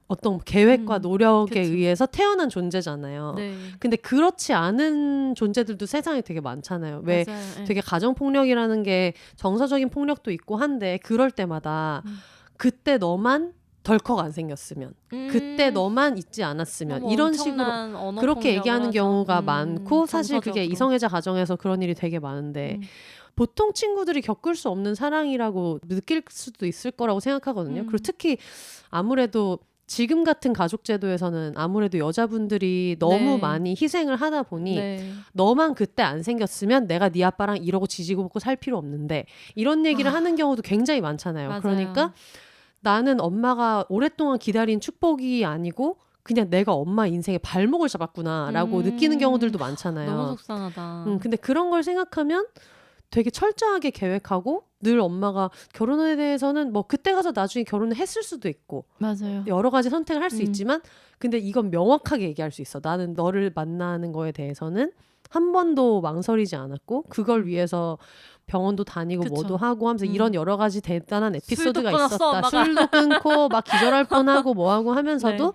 어떤 계획과 노력에 그쵸. 의해서 태어난 존재잖아요. 네. 근데 그렇지 않은 존재들도 세상에 되게 많잖아요. 왜 맞아요. 네. 되게 가정폭력이라는 게 정서적인 폭력도 있고 한데 그럴 때마다 그때 너만 덜컥 안 생겼으면 그때 너만 있지 않았으면 이런 식으로 그렇게 얘기하는 경우가 많고 사실 그게 이성애자 가정에서 그런 일이 되게 많은데 보통 친구들이 겪을 수 없는 사랑이라고 느낄 수도 있을 거라고 생각하거든요. 그리고 특히 아무래도 지금 같은 가족 제도에서는 아무래도 여자분들이 너무 많이 희생을 하다 보니 너만 그때 안 생겼으면 내가 네 아빠랑 이러고 지지고 볶고 살 필요 없는데 이런 얘기를 하는 경우도 굉장히 많잖아요. 맞아요. 그러니까 나는 엄마가 오랫동안 기다린 축복이 아니고 그냥 내가 엄마 인생에 발목을 잡았구나라고 느끼는 경우들도 많잖아요. 너무 속상하다. 근데 그런 걸 생각하면 되게 철저하게 계획하고 늘 엄마가 결혼에 대해서는 뭐 그때 가서 나중에 결혼을 했을 수도 있고 맞아요. 여러 가지 선택을 할 수 있지만 근데 이건 명확하게 얘기할 수 있어. 나는 너를 만나는 거에 대해서는 한 번도 망설이지 않았고 그걸 위해서 병원도 다니고 그쵸. 뭐도 하고 하면서 이런 여러 가지 대단한 에피소드가 끊었어, 있었다. 엄마가. 술도 끊고 막 기절할 뻔하고 뭐하고 하면서도 네.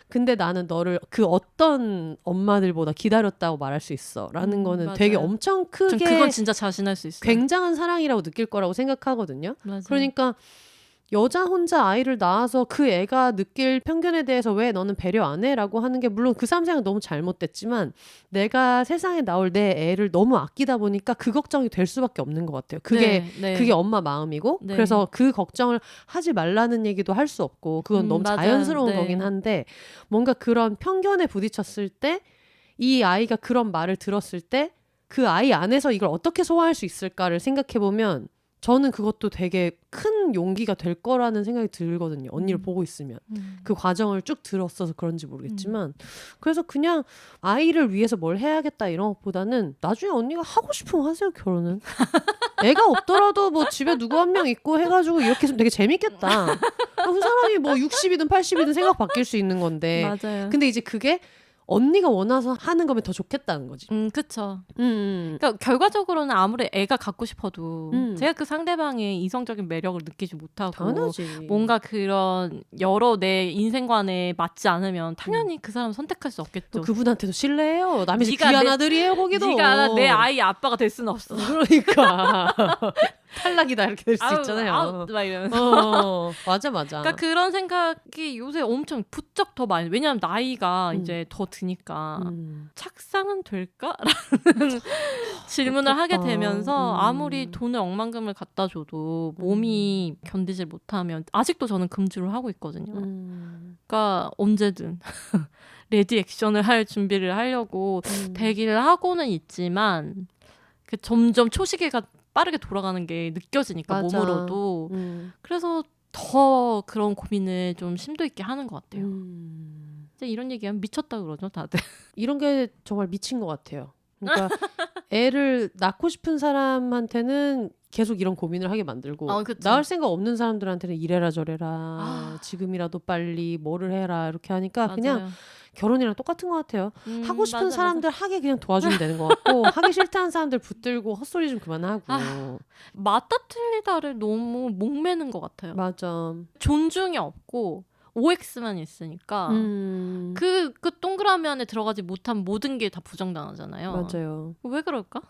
근데 나는 너를 그 어떤 엄마들보다 기다렸다고 말할 수 있어 라는 거는 맞아요. 되게 엄청 전 크게 그건 진짜 자신할 수 있어요. 굉장한 사랑이라고 느낄 거라고 생각하거든요. 맞아요. 그러니까 여자 혼자 아이를 낳아서 그 애가 느낄 편견에 대해서 왜 너는 배려 안 해? 라고 하는 게 물론 그 사람 생각은 너무 잘못됐지만 내가 세상에 나올 내 애를 너무 아끼다 보니까 그 걱정이 될 수밖에 없는 것 같아요. 그게 엄마 마음이고 네. 그래서 그 걱정을 하지 말라는 얘기도 할 수 없고 그건 너무 맞아요. 자연스러운 네. 거긴 한데 뭔가 그런 편견에 부딪혔을 때 이 아이가 그런 말을 들었을 때 그 아이 안에서 이걸 어떻게 소화할 수 있을까를 생각해보면 저는 그것도 되게 큰 용기가 될 거라는 생각이 들거든요. 언니를 보고 있으면. 그 과정을 쭉 들었어서 그런지 모르겠지만 그래서 그냥 아이를 위해서 뭘 해야겠다 이런 것보다는 나중에 언니가 하고 싶으면 하세요, 결혼은. 애가 없더라도 뭐 집에 누구 한 명 있고 해가지고 이렇게 했으면 되게 재밌겠다. 그 사람이 뭐 60이든 80이든 생각 바뀔 수 있는 건데 맞아요. 근데 이제 그게 언니가 원해서 하는 거면 더 좋겠다는 거지. 그쵸. 그러니까 결과적으로는 아무리 애가 갖고 싶어도 제가 그 상대방의 이성적인 매력을 느끼지 못하고 당연하지. 뭔가 그런 여러 내 인생관에 맞지 않으면 당연히 그 사람 선택할 수 없겠죠. 그분한테도 신뢰해요. 남의 집 네가 귀한 내- 아들이에요, 거기도. 네가 내 아이 아빠가 될 수는 없어. 그러니까 탈락이다 이렇게 될 수 있잖아요. 아웃 막 이러면서. 맞아. 그러니까 그런 생각이 요새 엄청 부쩍 더 많이. 왜냐하면 나이가 이제 더 드니까 착상은 될까라는 질문을 하게 되면서 아무리 돈을 억만금을 갖다 줘도 몸이 견디질 못하면 아직도 저는 금주를 하고 있거든요. 그러니까 언제든 레디 액션을 할 준비를 하려고 대기를 하고는 있지만 그 점점 초시계가 빠르게 돌아가는 게 느껴지니까 맞아. 몸으로도. 그래서 더 그런 고민을 좀 심도 있게 하는 것 같아요. 진짜 이런 얘기하면 미쳤다 그러죠 다들. 이런 게 정말 미친 것 같아요. 그러니까 애를 낳고 싶은 사람한테는 계속 이런 고민을 하게 만들고 그쵸. 낳을 생각 없는 사람들한테는 이래라 저래라 지금이라도 빨리 뭐를 해라 이렇게 하니까 맞아요. 그냥 결혼이랑 똑같은 것 같아요. 하고 싶은 맞아, 사람들 하게 그냥 도와주면 되는 것 같고 하기 싫다는 사람들 붙들고 헛소리 좀 그만하고. 맞다 틀리다를 너무 목매는 것 같아요. 맞아. 존중이 없고 OX만 있으니까 그 동그라미 안에 들어가지 못한 모든 게 다 부정당하잖아요. 맞아요. 왜 그럴까?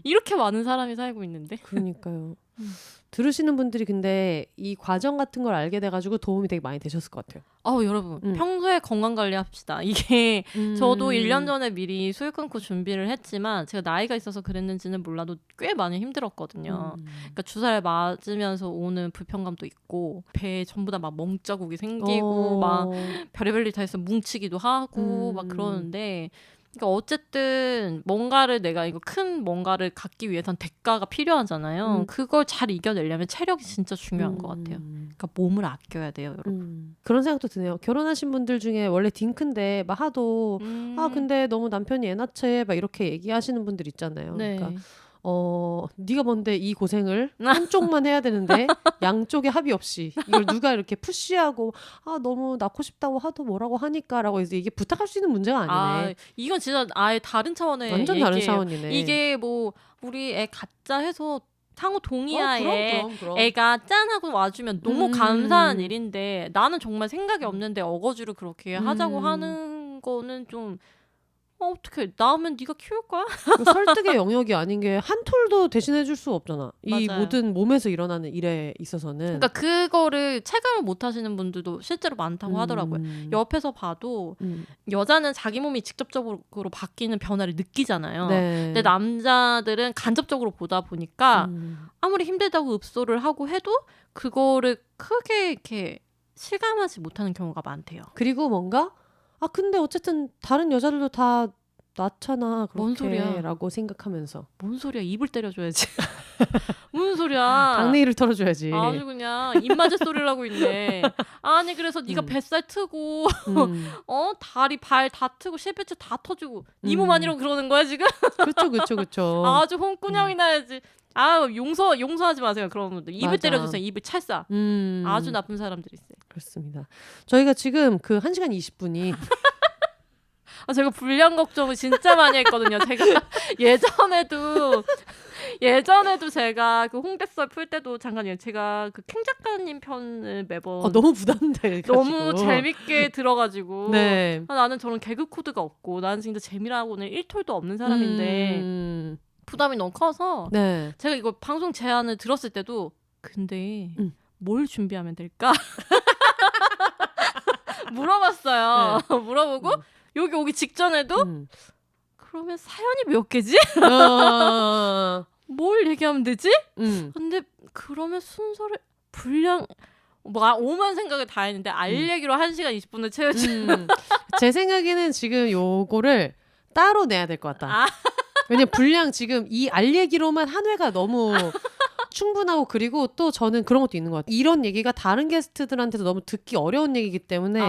이렇게 많은 사람이 살고 있는데. 그러니까요. 들으시는 분들이 근데 이 과정 같은 걸 알게 돼가지고 도움이 되게 많이 되셨을 것 같아요. 여러분 평소에 건강관리 합시다. 이게 저도 1년 전에 미리 수유 끊고 준비를 했지만 제가 나이가 있어서 그랬는지는 몰라도 꽤 많이 힘들었거든요. 그러니까 주사를 맞으면서 오는 불편감도 있고 배에 전부 다 막 멍자국이 생기고 막 별의별 일 다 해서 뭉치기도 하고 막 그러는데 그러니까 어쨌든 뭔가를 내가 이거 큰 뭔가를 갖기 위해선 대가가 필요하잖아요. 그걸 잘 이겨내려면 체력이 진짜 중요한 것 같아요. 그러니까 몸을 아껴야 돼요, 여러분. 그런 생각도 드네요. 결혼하신 분들 중에 원래 딩크인데 막 하도 근데 너무 남편이 애 낳채 막 이렇게 얘기하시는 분들 있잖아요. 네. 그러니까 네가 뭔데 이 고생을 한쪽만 해야 되는데 양쪽에 합의 없이 이걸 누가 이렇게 푸시하고 너무 낳고 싶다고 하도 뭐라고 하니까라고 해서 이게 부탁할 수 있는 문제가 아니네. 이건 진짜 아예 다른 차원의 완전 얘기예요. 다른 차원이네. 이게 뭐 우리 애 갖자 해서 상호 동의하에 그럼. 애가 짠 하고 와주면 너무 감사한 일인데 나는 정말 생각이 없는데 어거지로 그렇게 하자고 하는 거는 좀 어떻게 낳으면 네가 키울 거야? 설득의 영역이 아닌 게 한 톨도 대신해 줄 수 없잖아. 이 맞아요. 모든 몸에서 일어나는 일에 있어서는. 그러니까 그거를 체감을 못 하시는 분들도 실제로 많다고 하더라고요. 옆에서 봐도 여자는 자기 몸이 직접적으로 바뀌는 변화를 느끼잖아요. 네. 근데 남자들은 간접적으로 보다 보니까 아무리 힘들다고 읍소를 하고 해도 그거를 크게 이렇게 실감하지 못하는 경우가 많대요. 그리고 뭔가 근데 어쨌든 다른 여자들도 다 낳잖아. 그렇게 뭔 소리야. 라고 생각하면서. 뭔 소리야. 입을 때려줘야지. 무슨 소리야. 강냉이를 털어줘야지. 아주 그냥 입맞을 소리를 하고 있네. 아니 그래서 네가 뱃살 트고 다리 발 다 트고 실패치 다 터지고 네 몸 아니라고 그러는 거야 지금? 그쵸. 아주 홍군형이 나야지. 용서하지 마세요 그런 분들. 입을 때려주세요. 입을 찰싹. 아주 나쁜 사람들이 있어요. 그렇습니다. 저희가 지금 그 1시간 20분이 제가 불량 걱정을 진짜 많이 했거든요. 제가 예전에도 제가 그 홍대썰 풀 때도 잠깐 제가 그 캥 작가님 편을 매번 너무 부담돼. 너무 재밌게 들어가지고 네. 나는 저런 개그 코드가 없고 나는 진짜 재미라고는 1톨도 없는 사람인데 부담이 너무 커서 네. 제가 이거 방송 제안을 들었을 때도 근데 뭘 준비하면 될까? 물어봤어요. 네. 물어보고 여기 오기 직전에도 그러면 사연이 몇 개지? 뭘 얘기하면 되지? 근데 그러면 순서를 분량 오만 생각을 다 했는데 알 얘기로 1시간 20분을 채우지. 제 생각에는 지금 요거를 따로 내야 될 것 같다. 왜냐면 분량 지금 이 알 얘기로만 한 회가 너무 충분하고 그리고 또 저는 그런 것도 있는 것 같아요. 이런 얘기가 다른 게스트들한테도 너무 듣기 어려운 얘기이기 때문에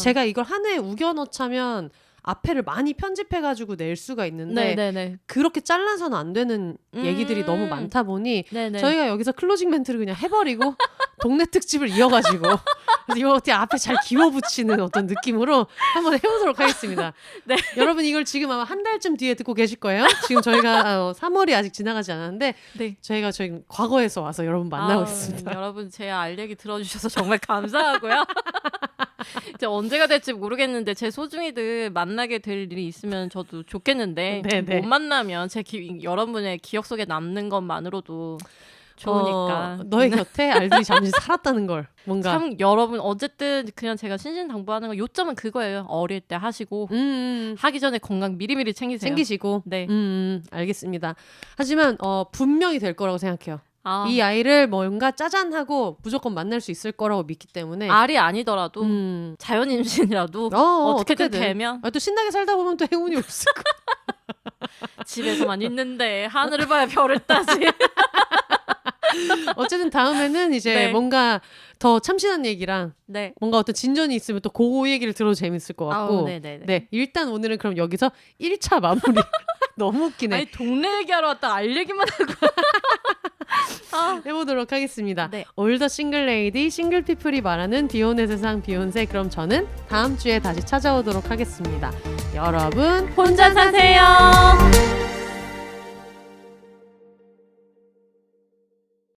제가 이걸 한 회에 우겨 넣자면 앞에를 많이 편집해가지고 낼 수가 있는데 네네네. 그렇게 잘라서는 안 되는 얘기들이 너무 많다 보니 네네. 저희가 여기서 클로징 멘트를 그냥 해버리고 동네 특집을 이어가지고 그래서 이거 어떻게 앞에 잘 기워붙이는 어떤 느낌으로 한번 해보도록 하겠습니다. 네. 여러분 이걸 지금 아마 한 달쯤 뒤에 듣고 계실 거예요. 지금 저희가 3월이 아직 지나가지 않았는데 네. 저희 과거에서 와서 여러분 만나고 있습니다. 여러분 제 알 얘기 들어주셔서 정말 감사하고요. 이제 언제가 될지 모르겠는데 제 소중이들 만나게 될 일이 있으면 저도 좋겠는데 네네. 못 만나면 여러분의 기억 속에 남는 것만으로도 좋으니까 너의 곁에 알들이 잠시 살았다는 걸 뭔가 참 여러분 어쨌든 그냥 제가 신신당부하는 거 요점은 그거예요. 어릴 때 하시고 하기 전에 건강 미리미리 챙기시고 네 알겠습니다. 하지만 분명히 될 거라고 생각해요. 이 아이를 뭔가 짜잔하고 무조건 만날 수 있을 거라고 믿기 때문에 알이 아니더라도 자연 임신이라도 어떻게든 되면 또 신나게 살다 보면 또 행운이 없을 거야. 집에서만 있는데 하늘을 봐야 별을 따지. 어쨌든 다음에는 이제 네. 뭔가 더 참신한 얘기랑 네. 뭔가 어떤 진전이 있으면 또 그 얘기를 들어도 재밌을 것 같고. 아우, 네네네. 네, 일단 오늘은 그럼 여기서 1차 마무리. 너무 웃기네. 아니 동네 얘기하러 왔다 알 얘기만 하고. 해보도록 하겠습니다. 네. 올더 싱글 레이디 싱글 피플이 말하는 비혼의 세상 비혼세. 그럼 저는 다음 주에 다시 찾아오도록 하겠습니다. 여러분 혼자 사세요.